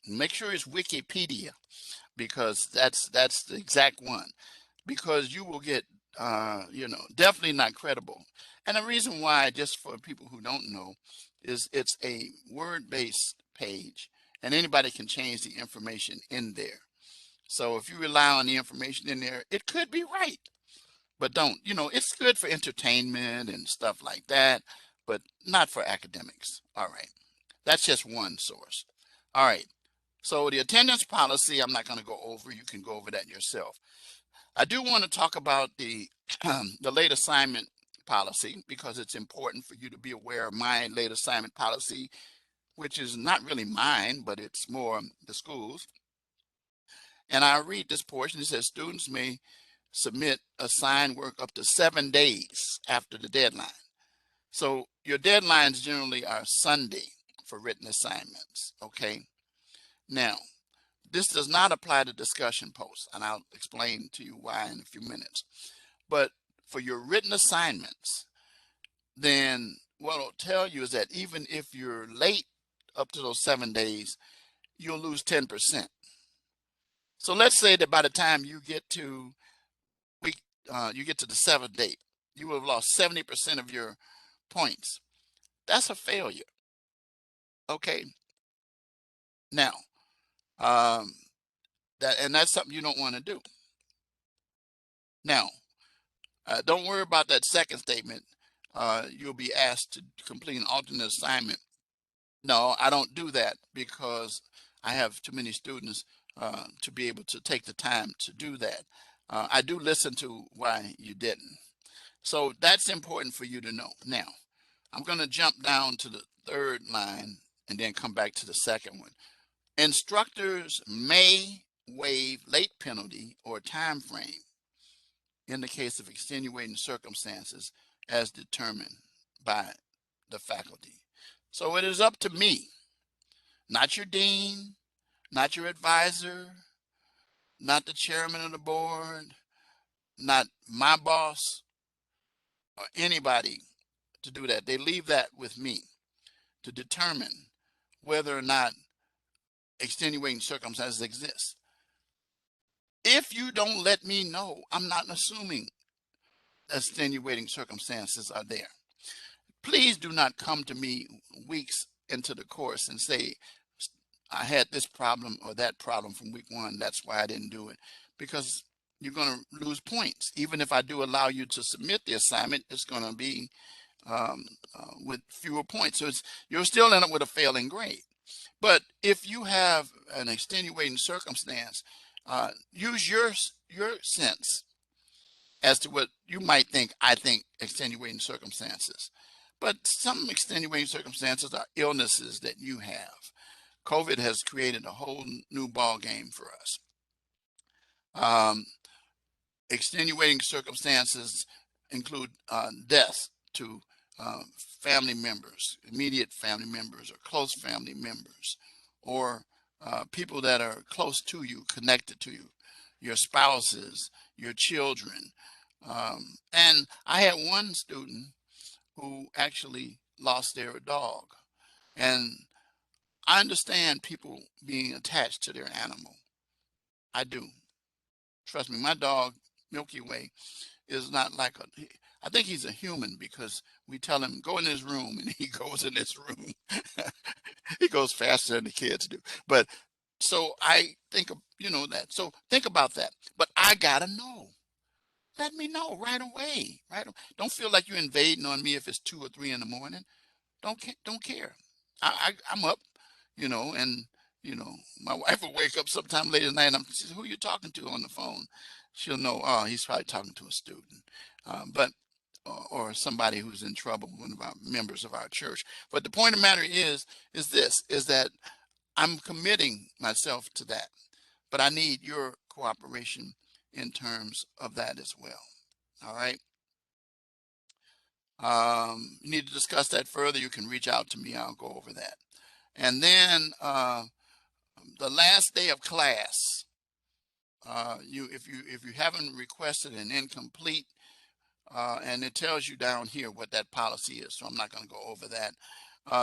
make sure it's Wikipedia, because that's the exact one, because you will get, definitely not credible. And the reason why, just for people who don't know, is it's a word-based page, and anybody can change the information in there. So if you rely on the information in there, it could be right, but don't. It's good for entertainment and stuff like that, but not for academics. All right. That's just one source. All right. So the attendance policy, I'm not going to go over. You can go over that yourself. I do want to talk about the late assignment policy, because it's important for you to be aware of my late assignment policy, which is not really mine, but it's more the school's. And I read this portion. It says students may submit assigned work up to 7 days after the deadline. So your deadlines generally are Sunday for written assignments. Okay. Now, this does not apply to discussion posts, and I'll explain to you why in a few minutes. But for your written assignments, then what it'll tell you is that even if you're late up to those 7 days, you'll lose 10%. So let's say that by the time you get to the 7th date, you will have lost 70% of your points. That's a failure. Okay. Now, that's something you don't want to do. Now, don't worry about that second statement. You'll be asked to complete an alternate assignment. No, I don't do that because I have too many students to be able to take the time to do that. I do listen to why you didn't. So that's important for you to know. Now, I'm going to jump down to the third line and then come back to the second one. Instructors may waive late penalty or time frame in the case of extenuating circumstances as determined by the faculty. So it is up to me, not your dean, not your advisor, not the chairman of the board, not my boss, or anybody to do that. They leave that with me to determine whether or not extenuating circumstances exist. If you don't let me know, I'm not assuming extenuating circumstances are there. Please do not come to me weeks into the course and say, I had this problem or that problem from week 1. That's why I didn't do it. Because you're going to lose points. Even if I do allow you to submit the assignment, it's going to be with fewer points. So you'll still end up with a failing grade. But if you have an extenuating circumstance, use your sense as to what you might think. I think extenuating circumstances. But some extenuating circumstances are illnesses that you have. COVID has created a whole new ball game for us. Extenuating circumstances include death to family members, immediate family members, or close family members, or people that are close to you, connected to you, your spouses, your children. And I had one student who actually lost their dog. And I understand people being attached to their animal. I do. Trust me, my dog, Milky Way, is not like I think he's a human because we tell him, go in this room, and he goes in this room. He goes faster than the kids do. But so I think, that. So think about that. But I gotta know. Let me know right away. Right? Don't feel like you're invading on me if it's 2 or 3 in the morning. Don't care. I'm up, and my wife will wake up sometime late at night, and I'm says, who are you talking to on the phone? She'll know, oh, he's probably talking to a student, or somebody who's in trouble, one of our members of our church. But the point of the matter is that I'm committing myself to that, but I need your cooperation in terms of that as well. All right. You need to discuss that further, you can reach out to me. I'll go over that. And then the last day of class, if you haven't requested an incomplete, and it tells you down here what that policy is, so I'm not going to go over that,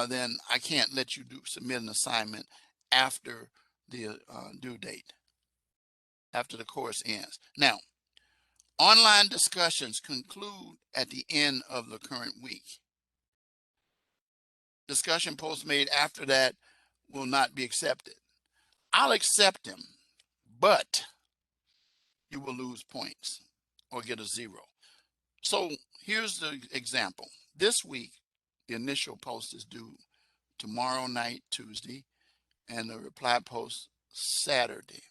then I can't let you submit an assignment after the due date, after the course ends. Now, online discussions conclude at the end of the current week. Discussion posts made after that will not be accepted. I'll accept them, but you will lose points or get a 0. So here's the example. This week, The initial post is due tomorrow night, Tuesday, and the reply post Saturday.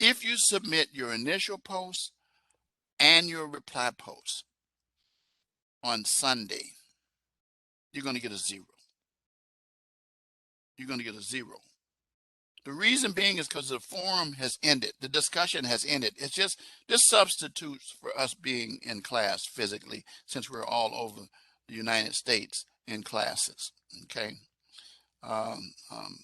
If you submit your initial post and your reply post on Sunday, you're going to get a 0. You're going to get a 0. The reason being is because the forum has ended. The discussion has ended. It's just, this substitutes for us being in class physically, since we're all over the United States in classes. Okay.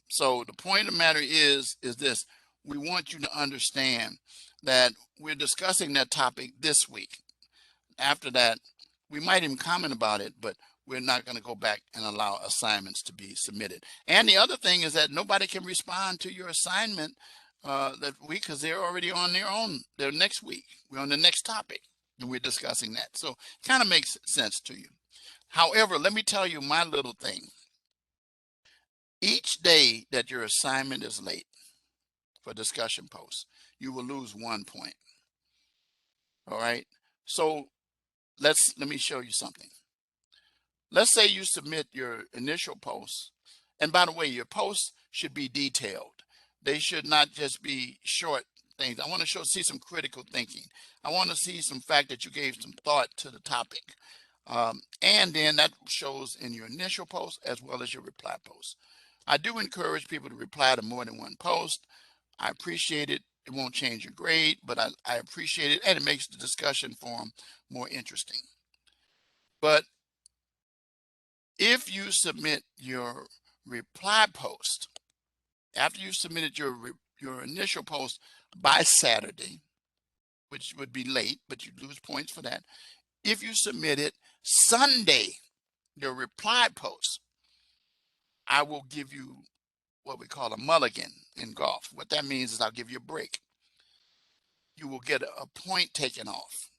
So the point of the matter is this: we want you to understand that we're discussing that topic this week. After that, we might even comment about it, but we're not going to go back and allow assignments to be submitted. And the other thing is that nobody can respond to your assignment that week, because they're already on their next week. We're on the next topic and we're discussing that. So it kind of makes sense to you. However, let me tell you my little thing. Each day that your assignment is late for discussion posts, you will lose 1 point. All right. So let me show you something. Let's say you submit your initial post. And by the way, your posts should be detailed. They should not just be short things. I want to see some critical thinking. I want to see some fact that you gave some thought to the topic. And then that shows in your initial post as well as your reply post. I do encourage people to reply to more than one post. I appreciate it. It won't change your grade, but I appreciate it, and it makes the discussion forum more interesting. But if you submit your reply post after you submitted your initial post by Saturday, which would be late, but you lose points for that. If you submit it Sunday, your reply post, I will give you what we call a mulligan in golf. What that means is I'll give you a break. You will get a point taken off,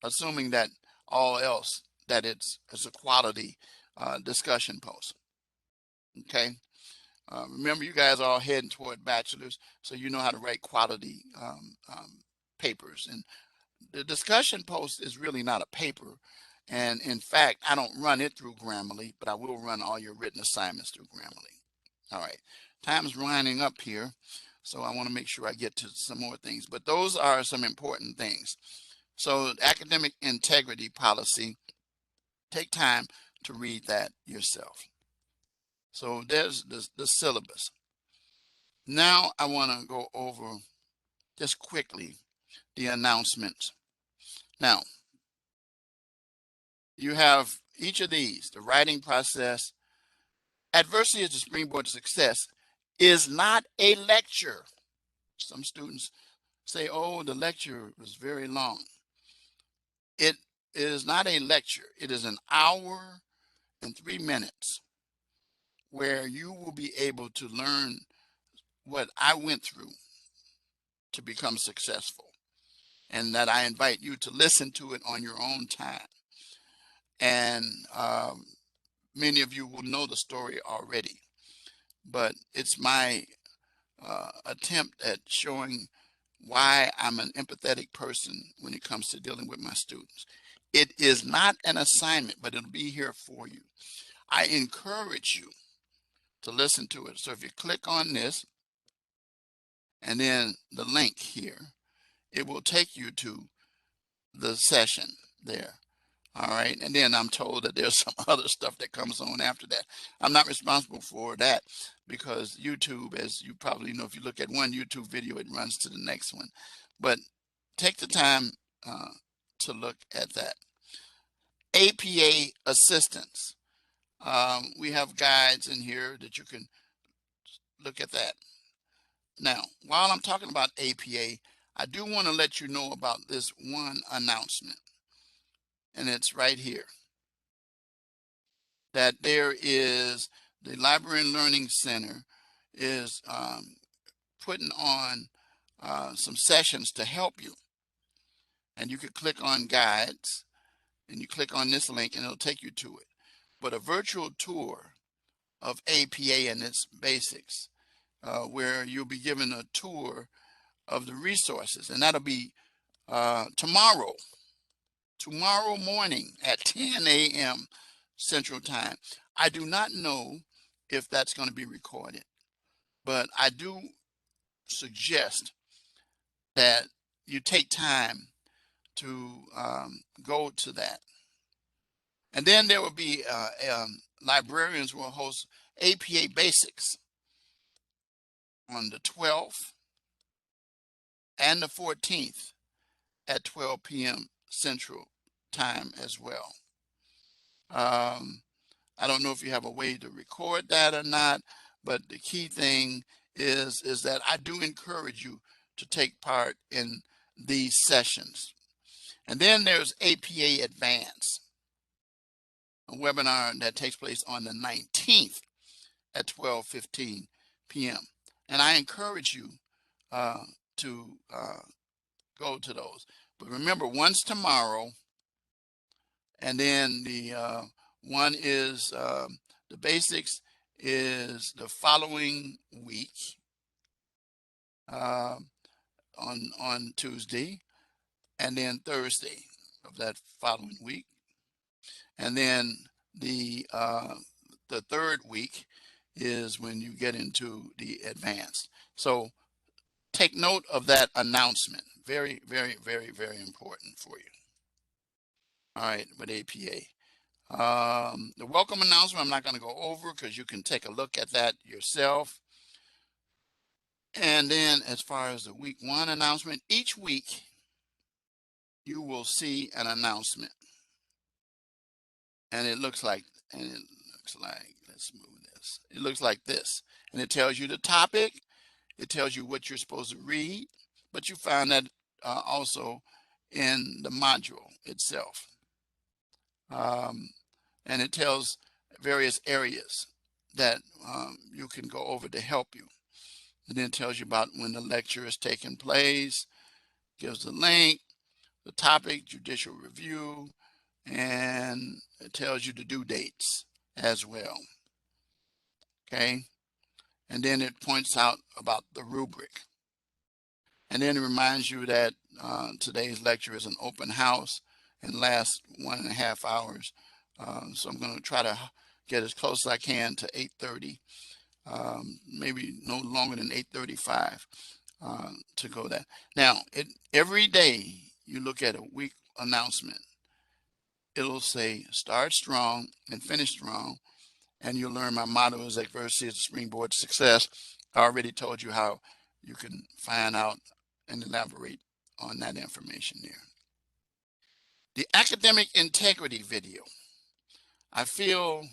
assuming that all else, that it's a quality discussion post. Okay. Remember, you guys are all heading toward bachelor's, so you know how to write quality papers. And the discussion post is really not a paper. And in fact, I don't run it through Grammarly, but I will run all your written assignments through Grammarly. All right, time's winding up here, so I want to make sure I get to some more things. But those are some important things. So academic integrity policy, take time to read that yourself. So there's the syllabus. Now I want to go over just quickly the announcements. Now, you have each of these: the writing process. Adversity is the springboard to success is not a lecture. Some students say, oh, the lecture was very long. It is not a lecture. It is an hour and 3 minutes where you will be able to learn what I went through to become successful, and that I invite you to listen to it on your own time. And many of you will know the story already, but it's my attempt at showing why I'm an empathetic person when it comes to dealing with my students. It is not an assignment, but it'll be here for you. I encourage you to listen to it. So if you click on this and then the link here, it will take you to the session there. All right. And then I'm told that there's some other stuff that comes on after that. I'm not responsible for that, because YouTube, as you probably know, if you look at one YouTube video, it runs to the next one. But take the time to look at that. APA assistance. We have guides in here that you can look at that. Now, while I'm talking about APA, I do want to let you know about this one announcement, and it's right here. That there is the Library and Learning Center is putting on some sessions to help you. And you can click on guides and you click on this link and it'll take you to it. But a virtual tour of APA and its basics, where you'll be given a tour of the resources, and that'll be tomorrow morning at 10 a.m. Central Time. I do not know if that's going to be recorded, but I do suggest that you take time to go to that. And then there will be librarians will host APA Basics on the 12th and the 14th at 12 p.m. Central Time as well. I don't know if you have a way to record that or not, but the key thing is that I do encourage you to take part in these sessions. And then there's APA Advance, a webinar that takes place on the 19th at 12:15 p.m. And I encourage you to go to those. But remember, one's tomorrow, and then the one is the basics is the following week on Tuesday, and then Thursday of that following week, and then the third week is when you get into the advanced. So take note of that announcement. Very, very, very, very important for you. All right, with APA. The welcome announcement, I'm not going to go over because you can take a look at that yourself. And then as far as the week 1 announcement, each week you will see an announcement. And it looks like, let's move this. It looks like this. And it tells you the topic. It tells you what you're supposed to read. But you find that also in the module itself. And it tells various areas that you can go over to help you. And then it tells you about when the lecture is taking place, gives the link, the topic, judicial review, and it tells you the due dates as well. Okay, and then it points out about the rubric. And then it reminds you that today's lecture is an open house and lasts 1.5 hours. So I'm going to try to get as close as I can to 8:30, maybe no longer than 8:35 to go that. Now, every day you look at a week announcement, it'll say start strong and finish strong. And you'll learn my motto is adversity is the springboard to success. I already told you how you can find out and elaborate on that information there. The academic integrity video. I feel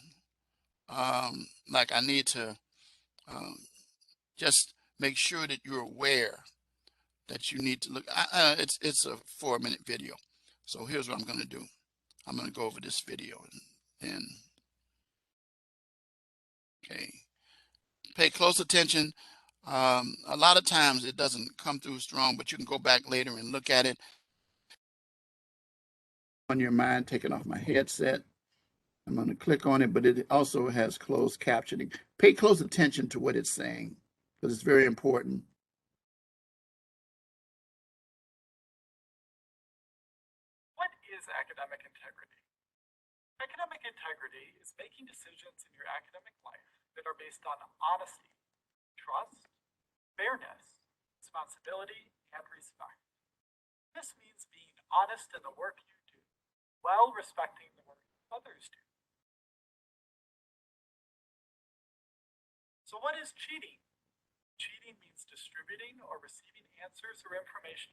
like I need to just make sure that you're aware that you need to look. It's a 4-minute video. So here's what I'm going to do. I'm going to go over this video and okay. Pay close attention. A lot of times it doesn't come through strong, but you can go back later and look at it. On your mind, taking off my headset. I'm going to click on it, but it also has closed captioning. Pay close attention to what it's saying because it's very important. What is academic integrity? Academic integrity is making decisions in your academic life that are based on honesty, trust, fairness, responsibility, and respect. This means being honest in the work you do, while respecting the work others do. So what is cheating? Cheating means distributing or receiving answers or information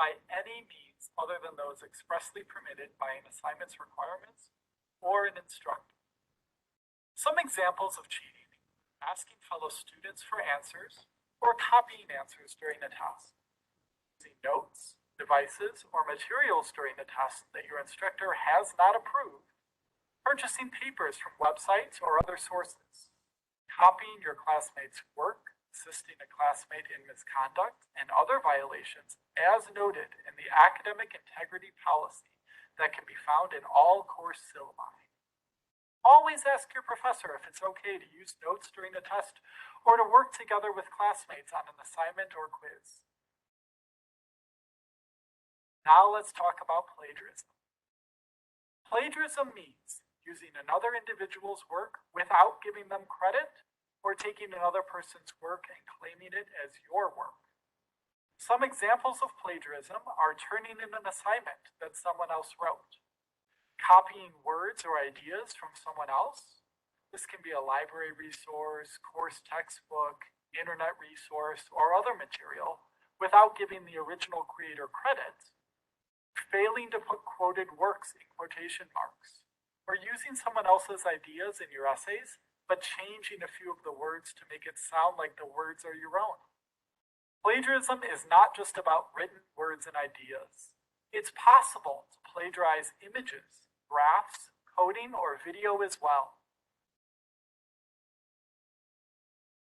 by any means other than those expressly permitted by an assignment's requirements or an instructor. Some examples of cheating: asking fellow students for answers or copying answers during the test, using notes, devices, or materials during the test that your instructor has not approved, purchasing papers from websites or other sources, copying your classmates' work, assisting a classmate in misconduct, and other violations as noted in the academic integrity policy that can be found in all course syllabi. Always ask your professor if it's okay to use notes during the test or to work together with classmates on an assignment or quiz. Now let's talk about plagiarism. Plagiarism means using another individual's work without giving them credit, or taking another person's work and claiming it as your work. Some examples of plagiarism are turning in an assignment that someone else wrote, copying words or ideas from someone else. This can be a library resource, course textbook, internet resource, or other material without giving the original creator credit. Failing to put quoted works in quotation marks, or using someone else's ideas in your essays, but changing a few of the words to make it sound like the words are your own. Plagiarism is not just about written words and ideas. It's possible to plagiarize images, graphs, coding, or video as well.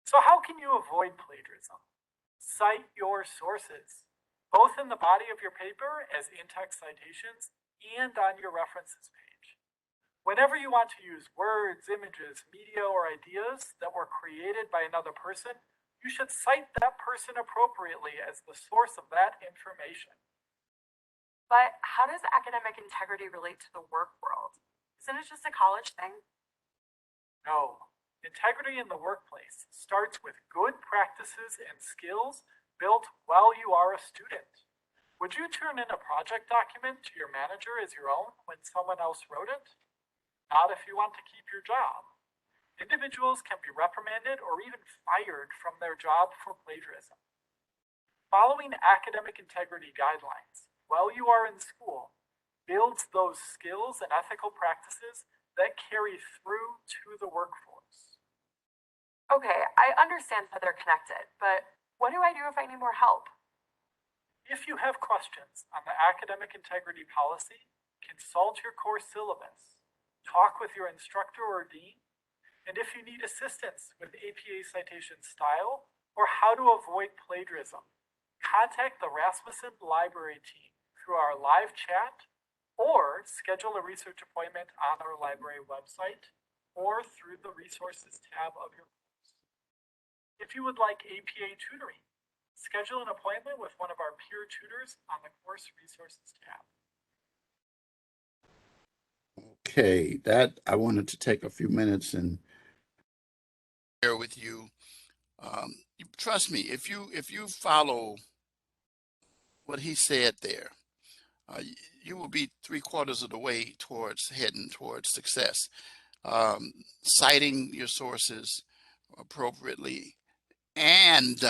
So how can you avoid plagiarism? Cite your sources, both in the body of your paper as in-text citations and on your references page. Whenever you want to use words, images, media, or ideas that were created by another person, you should cite that person appropriately as the source of that information. But how does academic integrity relate to the work world? Isn't it just a college thing? No. Integrity in the workplace starts with good practices and skills built while you are a student. Would you turn in a project document to your manager as your own when someone else wrote it? Not if you want to keep your job. Individuals can be reprimanded or even fired from their job for plagiarism. Following academic integrity guidelines while you are in school builds those skills and ethical practices that carry through to the workforce. Okay, I understand that they're connected, but what do I do if I need more help? If you have questions on the academic integrity policy, consult your course syllabus, talk with your instructor or dean, and if you need assistance with APA citation style or how to avoid plagiarism, contact the Rasmussen library team through our live chat or schedule a research appointment on our library website or through the resources tab of your course. If you would like APA tutoring, schedule an appointment with one of our peer tutors on the course resources tab. Okay, that I wanted to take a few minutes and share with you. Trust me, if you follow what he said there, you will be 3/4 of the way towards heading towards success. Citing your sources appropriately and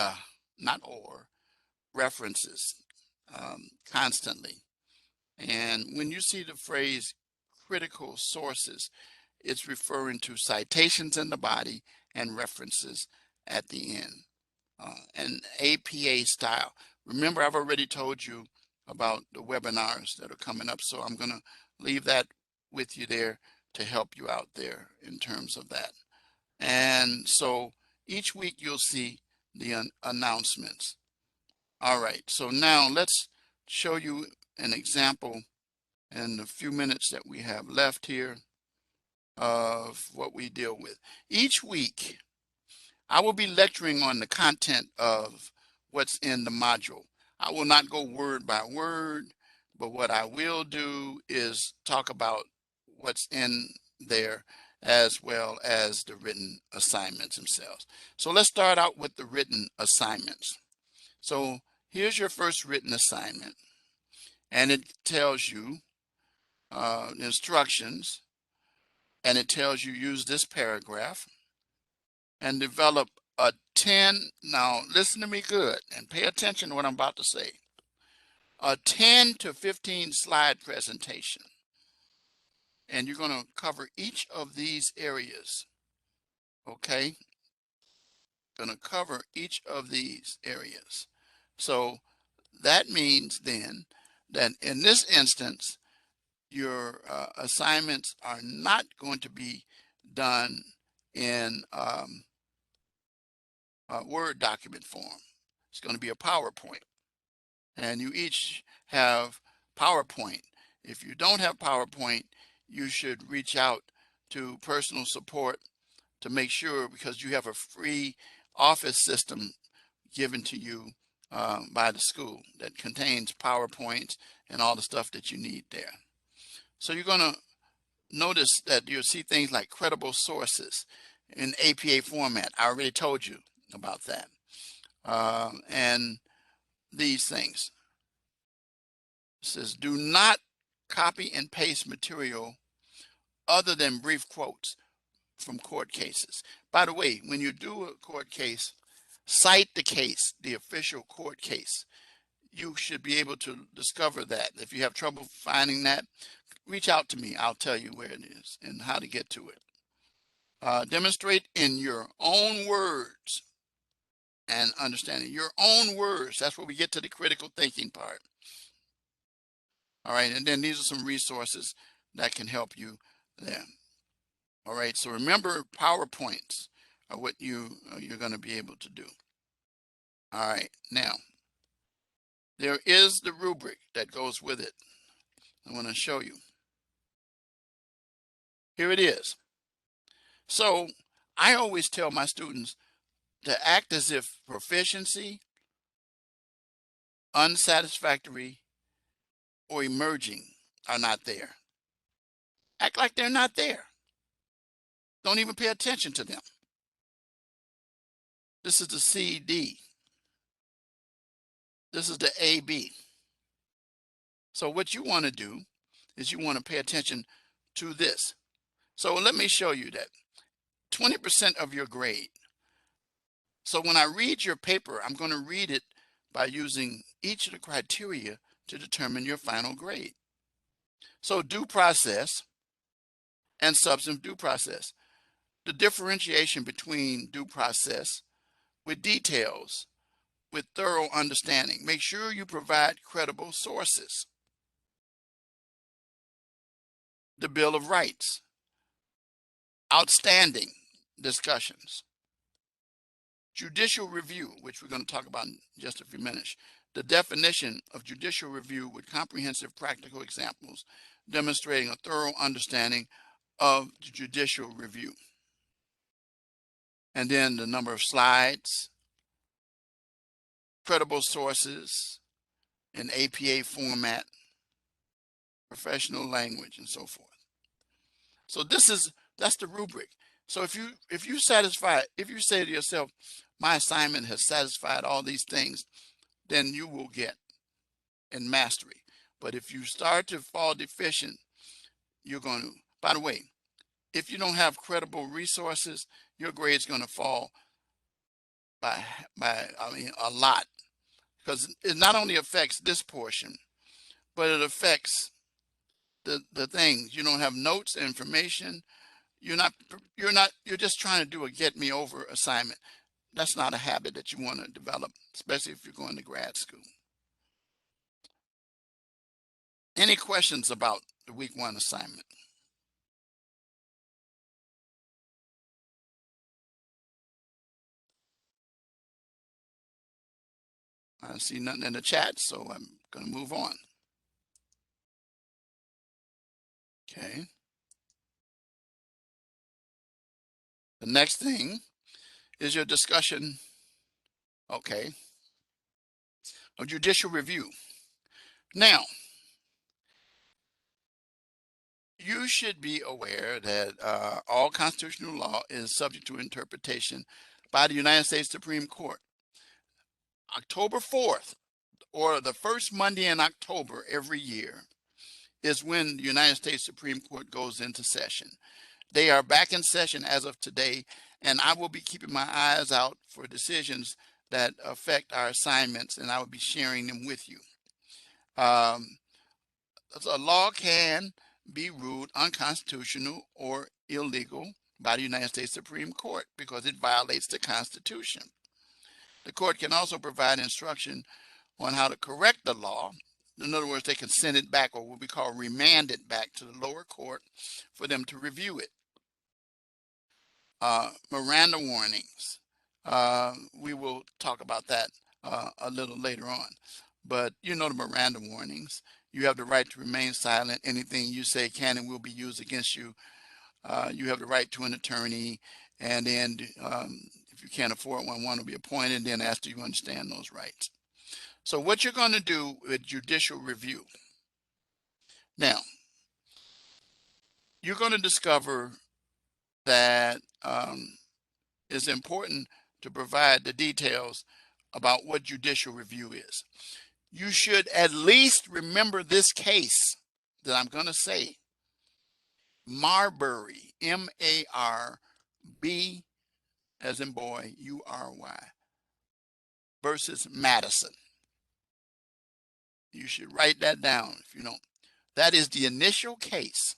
not or references constantly. And when you see the phrase critical sources, it's referring to citations in the body and references at the end. And APA style. Remember, I've already told you about the webinars that are coming up, so I'm going to leave that with you there to help you out there in terms of that. And so each week you'll see the announcements. All right, so now let's show you an example in the few minutes that we have left here of what we deal with. Each week, I will be lecturing on the content of what's in the module. I will not go word by word, but what I will do is talk about what's in there as well as the written assignments themselves. So let's start out with the written assignments. So here's your first written assignment, and it tells you instructions, and it tells you use this paragraph and develop a 10, now listen to me good and pay attention to what I'm about to say, a 10 to 15 slide presentation. And you're going to cover each of these areas, okay? Going to cover each of these areas. So that means then that in this instance, your assignments are not going to be done in Word document form. It's going to be a PowerPoint. And you each have PowerPoint. If you don't have PowerPoint, you should reach out to personal support to make sure, because you have a free office system given to you by the school that contains PowerPoints and all the stuff that you need there. So you're going to notice that you'll see things like credible sources in APA format. I already told you about that. And these things. It says, do not copy and paste material other than brief quotes from court cases. By the way, when you do a court case, cite the case, the official court case. You should be able to discover that. If you have trouble finding that, reach out to me. I'll tell you where it is and how to get to it. Demonstrate in your own words and understanding your own words. That's where we get to the critical thinking part. All right, and then these are some resources that can help you there. All right, so remember, PowerPoints are what you're going to be able to do. All right, now there is the rubric that goes with it. I want to show you. Here it is. So I always tell my students to act as if proficiency, unsatisfactory, or emerging are not there. Act like they're not there. Don't even pay attention to them. This is the CD. This is the AB. So what you want to do is you want to pay attention to this. So let me show you that 20% of your grade. So when I read your paper, I'm going to read it by using each of the criteria to determine your final grade. So due process and substantive due process. The differentiation between due process with details, with thorough understanding. Make sure you provide credible sources. The Bill of Rights. Outstanding discussions. Judicial review, which we're going to talk about in just a few minutes. The definition of judicial review with comprehensive practical examples demonstrating a thorough understanding of the judicial review. And then the number of slides, credible sources in APA format, professional language, and so forth. So that's the rubric. So if you say to yourself, my assignment has satisfied all these things, then you will get in mastery. But if you start to fall deficient, you're going to, by the way, if you don't have credible resources, your grade's going to fall by a lot, because it not only affects this portion, but it affects the things. You don't have notes, information. You're just trying to do a get me over assignment. That's not a habit that you want to develop, especially if you're going to grad school. Any questions about the week 1 assignment? I see nothing in the chat, so I'm going to move on. Okay. The next thing is your discussion, okay, of judicial review. Now, you should be aware that all constitutional law is subject to interpretation by the United States Supreme Court. October 4th, or the first Monday in October every year, is when the United States Supreme Court goes into session. They are back in session as of today, and I will be keeping my eyes out for decisions that affect our assignments, and I will be sharing them with you. A law can be ruled unconstitutional or illegal by the United States Supreme Court because it violates the Constitution. The court can also provide instruction on how to correct the law. In other words, they can send it back, or what we call remand it back to the lower court for them to review it. Miranda warnings. We will talk about that a little later on. But you know the Miranda warnings. You have the right to remain silent. Anything you say can and will be used against you. You have the right to an attorney. And then if you can't afford one will be appointed, then after you understand those rights. So what you're going to do with judicial review. Now, you're going to discover that it's important to provide the details about what judicial review is. You should at least remember this case that I'm going to say. Marbury, M-A-R-B as in boy, U-R-Y, versus Madison. You should write that down if you don't. That is the initial case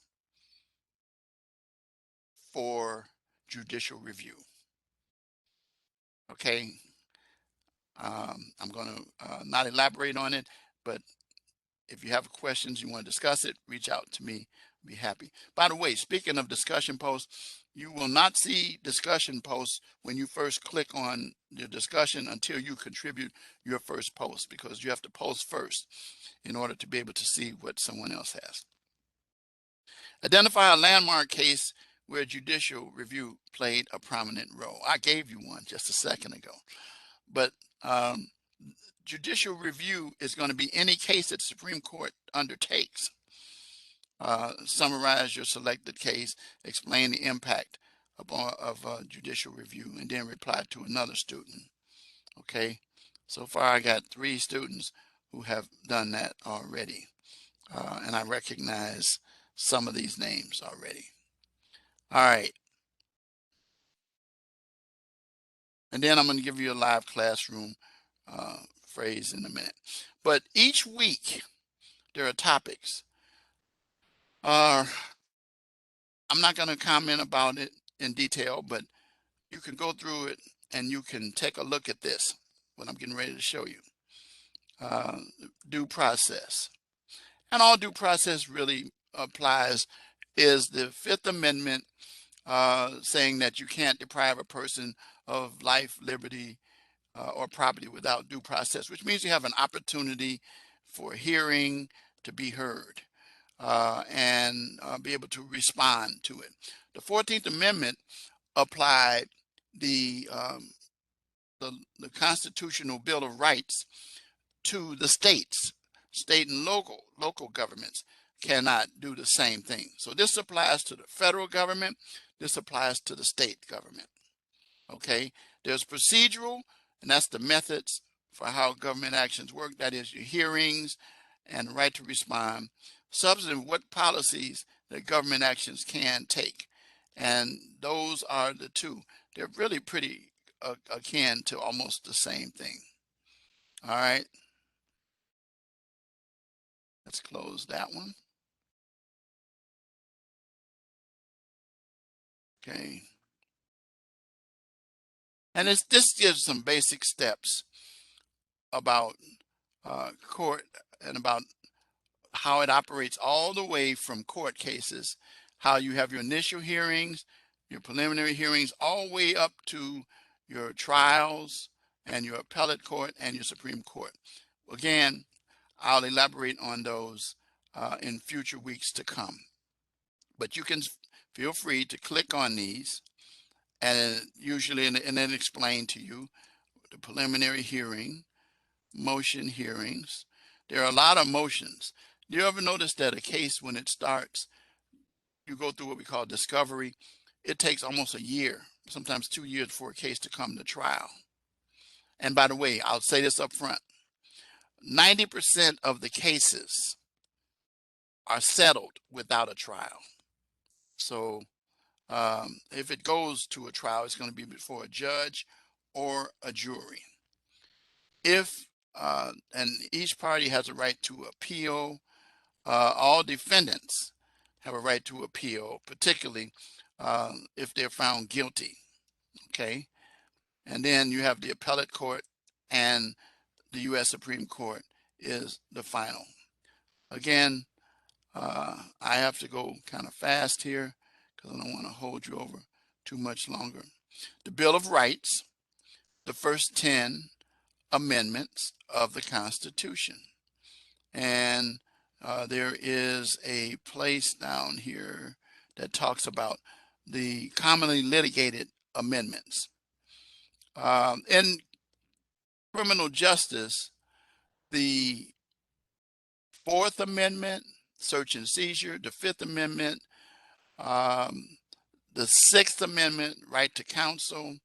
for judicial review. Okay. I'm going to not elaborate on it, but if you have questions, you want to discuss it, reach out to me. I'll be happy. By the way, speaking of discussion posts, you will not see discussion posts when you first click on the discussion until you contribute your first post, because you have to post first in order to be able to see what someone else has. Identify a landmark case where judicial review played a prominent role. I gave you one just a second ago, but judicial review is going to be any case that the Supreme Court undertakes. Summarize your selected case, explain the impact of judicial review, and then reply to another student. Okay, so far I got 3 students who have done that already, and I recognize some of these names already. All right, and then I'm going to give you a live classroom phrase in a minute. But each week there are topics. I'm not going to comment about it in detail, but you can go through it and you can take a look at this, what I'm getting ready to show you. Due process. And all due process really applies is the Fifth Amendment saying that you can't deprive a person of life, liberty, or property without due process, which means you have an opportunity for hearing, to be heard, and be able to respond to it. The 14th Amendment applied the Constitutional Bill of Rights to the states. State and local governments cannot do the same thing. So this applies to the federal government. This applies to the state government. Okay, there's procedural, and that's the methods for how government actions work. That is your hearings and the right to respond. Substantive, what policies that government actions can take. And those are the two. They're really pretty akin to almost the same thing. All right. Let's close that one. Okay. And this gives some basic steps about court and about how it operates all the way from court cases, how you have your initial hearings, your preliminary hearings, all the way up to your trials and your appellate court and your Supreme Court. Again, I'll elaborate on those in future weeks to come. But you can feel free to click on these and usually and then explain to you the preliminary hearing, motion hearings. There are a lot of motions. Do you ever notice that a case, when it starts, you go through what we call discovery? It takes almost a year, sometimes 2 years for a case to come to trial. And by the way, I'll say this up front, 90% of the cases are settled without a trial. So if it goes to a trial, it's going to be before a judge or a jury. If and each party has a right to appeal, all defendants have a right to appeal, particularly if they're found guilty. Okay, and then you have the appellate court, and the U.S. Supreme Court is the final. Again, I have to go kind of fast here because I don't want to hold you over too much longer. The Bill of Rights, the first 10 amendments of the Constitution. And there is a place down here that talks about the commonly litigated amendments. In criminal justice, the 4th Amendment, search and seizure, the 5th Amendment, The Sixth Amendment, right to counsel,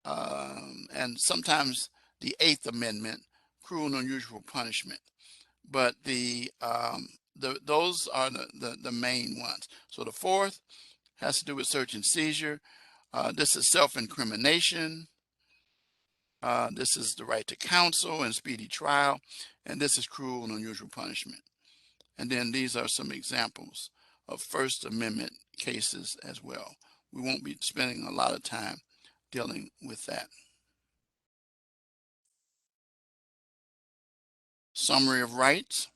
and sometimes the Eighth Amendment, cruel and unusual punishment. But those are the main ones. So the fourth has to do with search and seizure. This is self-incrimination. This is the right to counsel and speedy trial. And this is cruel and unusual punishment. And then these are some examples of First Amendment cases as well. We won't be spending a lot of time dealing with that. Summary of rights.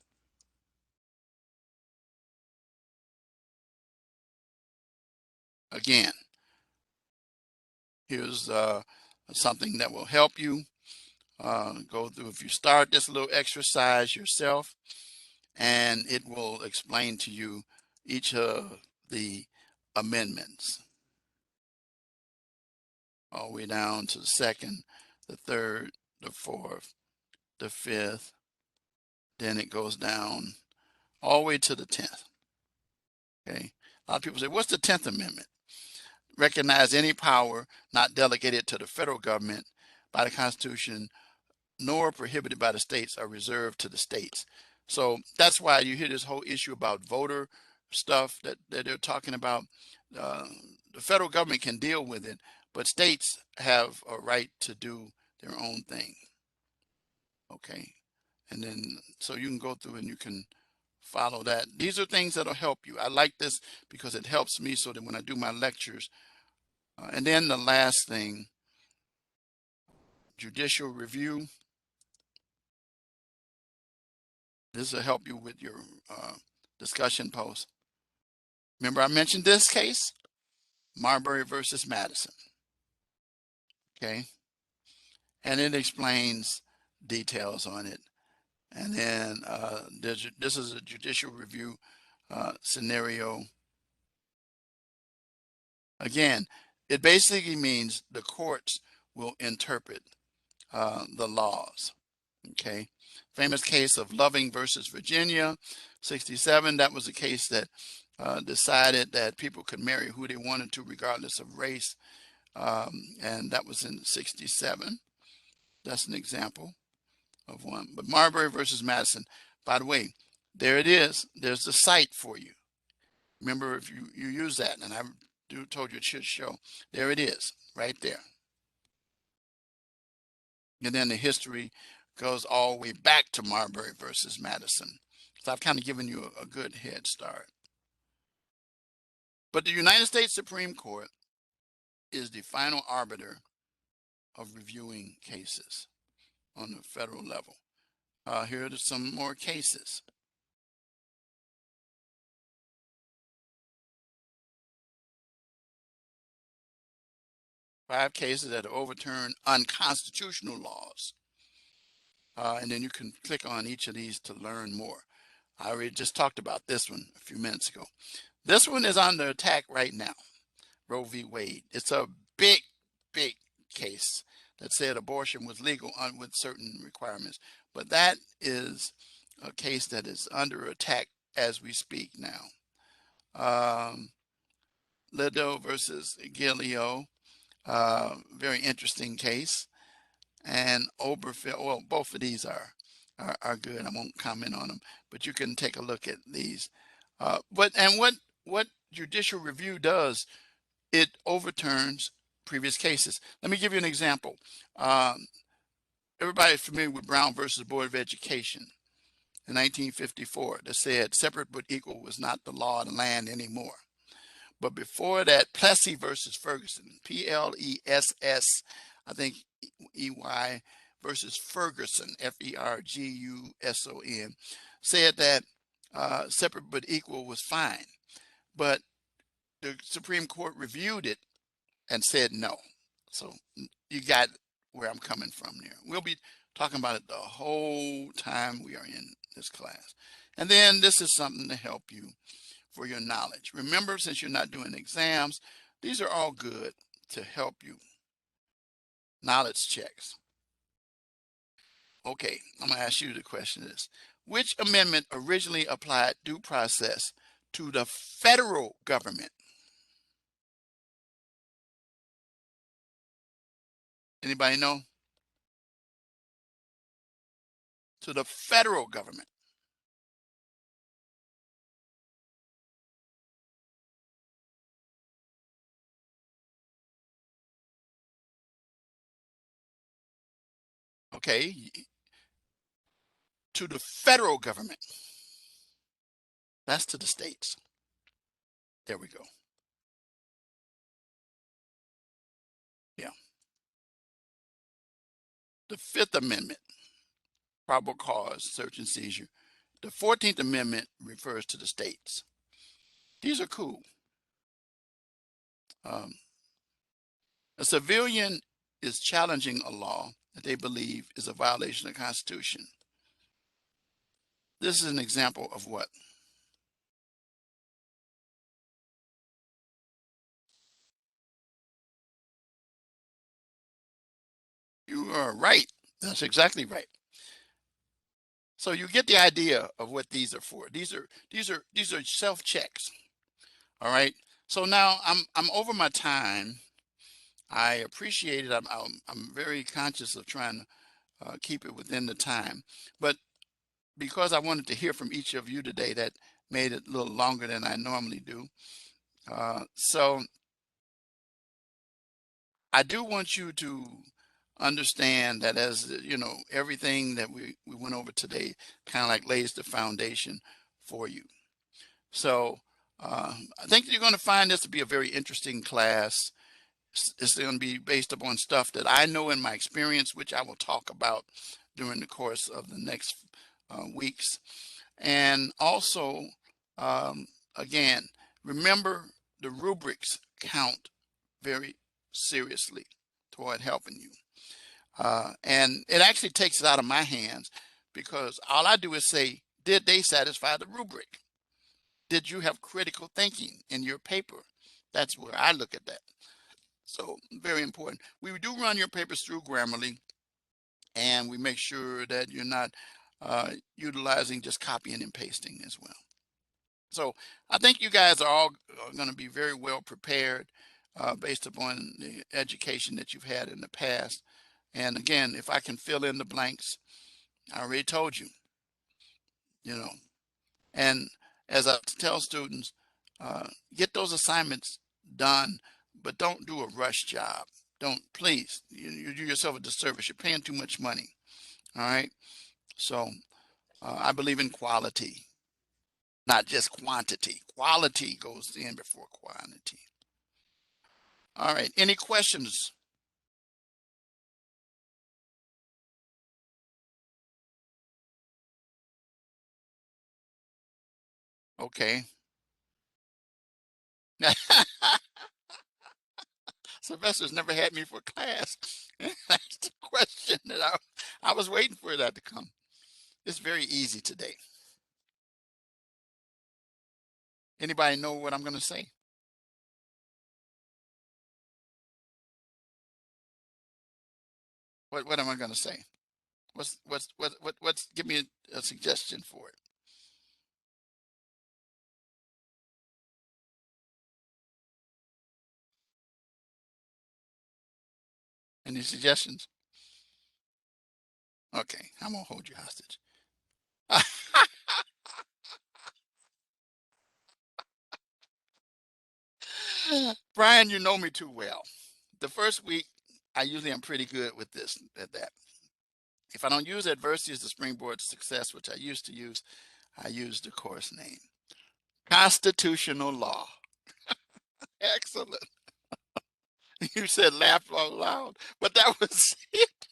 Again, here's something that will help you go through. If you start this little exercise yourself, and it will explain to you each of the amendments, all the way down to the second, the third, the fourth, the fifth, then it goes down all the way to the 10th. Okay. A lot of people say, what's the 10th Amendment? Recognize any power not delegated to the federal government by the Constitution nor prohibited by the states are reserved to the states. So that's why you hear this whole issue about voter stuff that they're talking about. The federal government can deal with it, but states have a right to do their own thing. Okay. And then, so you can go through and you can follow that. These are things that'll help you. I like this because it helps me so that when I do my lectures, and then the last thing, judicial review. This will help you with your discussion post. Remember I mentioned this case, Marbury versus Madison. Okay. And it explains details on it. And then this is a judicial review scenario. Again, it basically means the courts will interpret the laws. Okay. Famous case of Loving versus Virginia, 67. That was a case that decided that people could marry who they wanted to regardless of race. And that was in 67. That's an example of one. But Marbury versus Madison, by the way, there it is. There's the site for you. Remember, if you use that, and I told you it should show, there it is, right there. And then the history goes all the way back to Marbury versus Madison. So I've kind of given you a good head start. But the United States Supreme Court is the final arbiter of reviewing cases on the federal level. Here are some more cases. Five cases that overturn unconstitutional laws. And then you can click on each of these to learn more. I already just talked about this one a few minutes ago. This one is under attack right now. Roe v. Wade. It's a big, big case that said abortion was legal with certain requirements. But that is a case that is under attack as we speak now. Liddell versus Giglio, very interesting case. And Oberfeld, well, both of these are good. I won't comment on them, but you can take a look at these. What judicial review does, it overturns previous cases. Let me give you an example. Everybody's familiar with Brown versus Board of Education in 1954 that said separate but equal was not the law of the land anymore. But before that, Plessy versus Ferguson, P-L-E-S-S, I think E-Y versus Ferguson, F-E-R-G-U-S-O-N, said that separate but equal was fine. But the Supreme Court reviewed it and said no. So you got where I'm coming from there. We'll be talking about it the whole time we are in this class. And then this is something to help you for your knowledge. Remember, since you're not doing exams, these are all good to help you. Knowledge checks. Okay, I'm going to ask you the question is, which amendment originally applied due process to the federal government. Anybody know? To the federal government. Okay, to the federal government. That's to the states. There we go. Yeah. The Fifth Amendment, probable cause, search and seizure. The 14th Amendment refers to the states. These are cool. A civilian is challenging a law that they believe is a violation of the Constitution. This is an example of what? You are right. That's exactly right. So you get the idea of what these are for. These are self-checks. All right. So now I'm over my time. I appreciate it. I'm very conscious of trying to keep it within the time. But because I wanted to hear from each of you today, that made it a little longer than I normally do. So I do want you to understand that, as you know, everything that we went over today kind of like lays the foundation for you. So I think you're going to find this to be a very interesting class. It's going to be based upon stuff that I know in my experience, which I will talk about during the course of the next weeks. And also, again, remember the rubrics count very seriously toward helping you. And it actually takes it out of my hands, because all I do is say, did they satisfy the rubric? Did you have critical thinking in your paper? That's where I look at that. So very important. We do run your papers through Grammarly, and we make sure that you're not utilizing just copying and pasting as well. So I think you guys are all going to be very well prepared based upon the education that you've had in the past. And again, if I can fill in the blanks, I already told you, you know. And as I tell students, get those assignments done, but don't do a rush job. Don't, please, you do yourself a disservice. You're paying too much money. All right. So I believe in quality, not just quantity. Quality goes in before quantity. All right. Any questions? Okay. Sylvester's never had me for class. That's the question that I was waiting for that to come. It's very easy today. Anybody know what I'm going to say? What am I going to say? What's give me a suggestion for it. Any suggestions? Okay, I'm gonna hold you hostage. Brian, you know me too well. The first week, I usually am pretty good with this at that. If I don't use adversity as the springboard to success, which I used to use, I use the course name. Constitutional law. Excellent. You said laugh out loud, but that was it.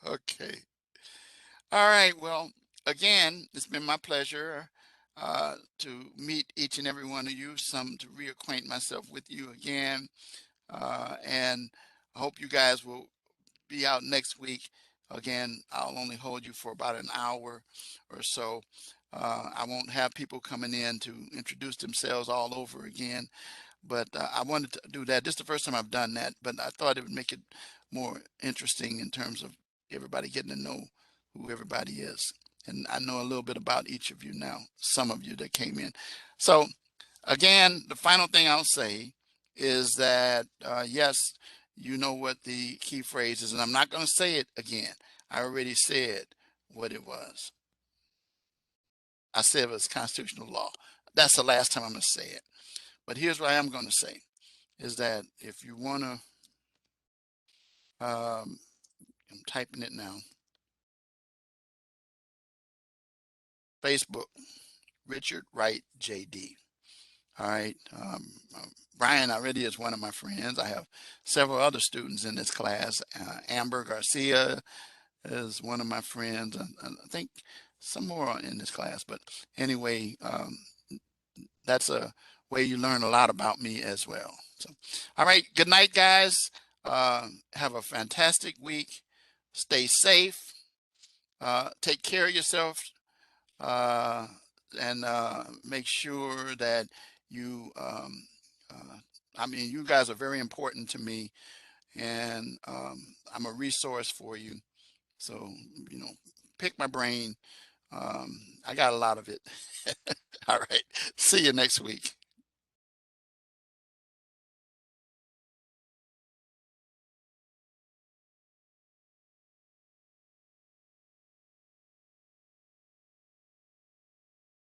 Okay. All right. Well, again, it's been my pleasure to meet each and every one of you, some to reacquaint myself with you again. And I hope you guys will be out next week. Again, I'll only hold you for about an hour or so. I won't have people coming in to introduce themselves all over again, but I wanted to do that. This is the first time I've done that, but I thought it would make it more interesting in terms of everybody getting to know who everybody is And I know a little bit about each of you now, some of you that came in. So again, the final thing I'll say is that, yes, you know what the key phrase is, and I'm not going to say it again. I already said what it was. I said it was constitutional law. That's the last time I'm going to say it. But here's what I am going to say, is that if you want to, I'm typing it now, Facebook, Richard Wright, JD. All right. Brian already is one of my friends. I have several other students in this class. Amber Garcia is one of my friends. I think some more are in this class. But anyway, that's a way you learn a lot about me as well. So, all right. Good night, guys. Have a fantastic week. Stay safe. Take care of yourself. And make sure that you, I mean, you guys are very important to me, and I'm a resource for you. So, you know, pick my brain. I got a lot of it. All right. See you next week.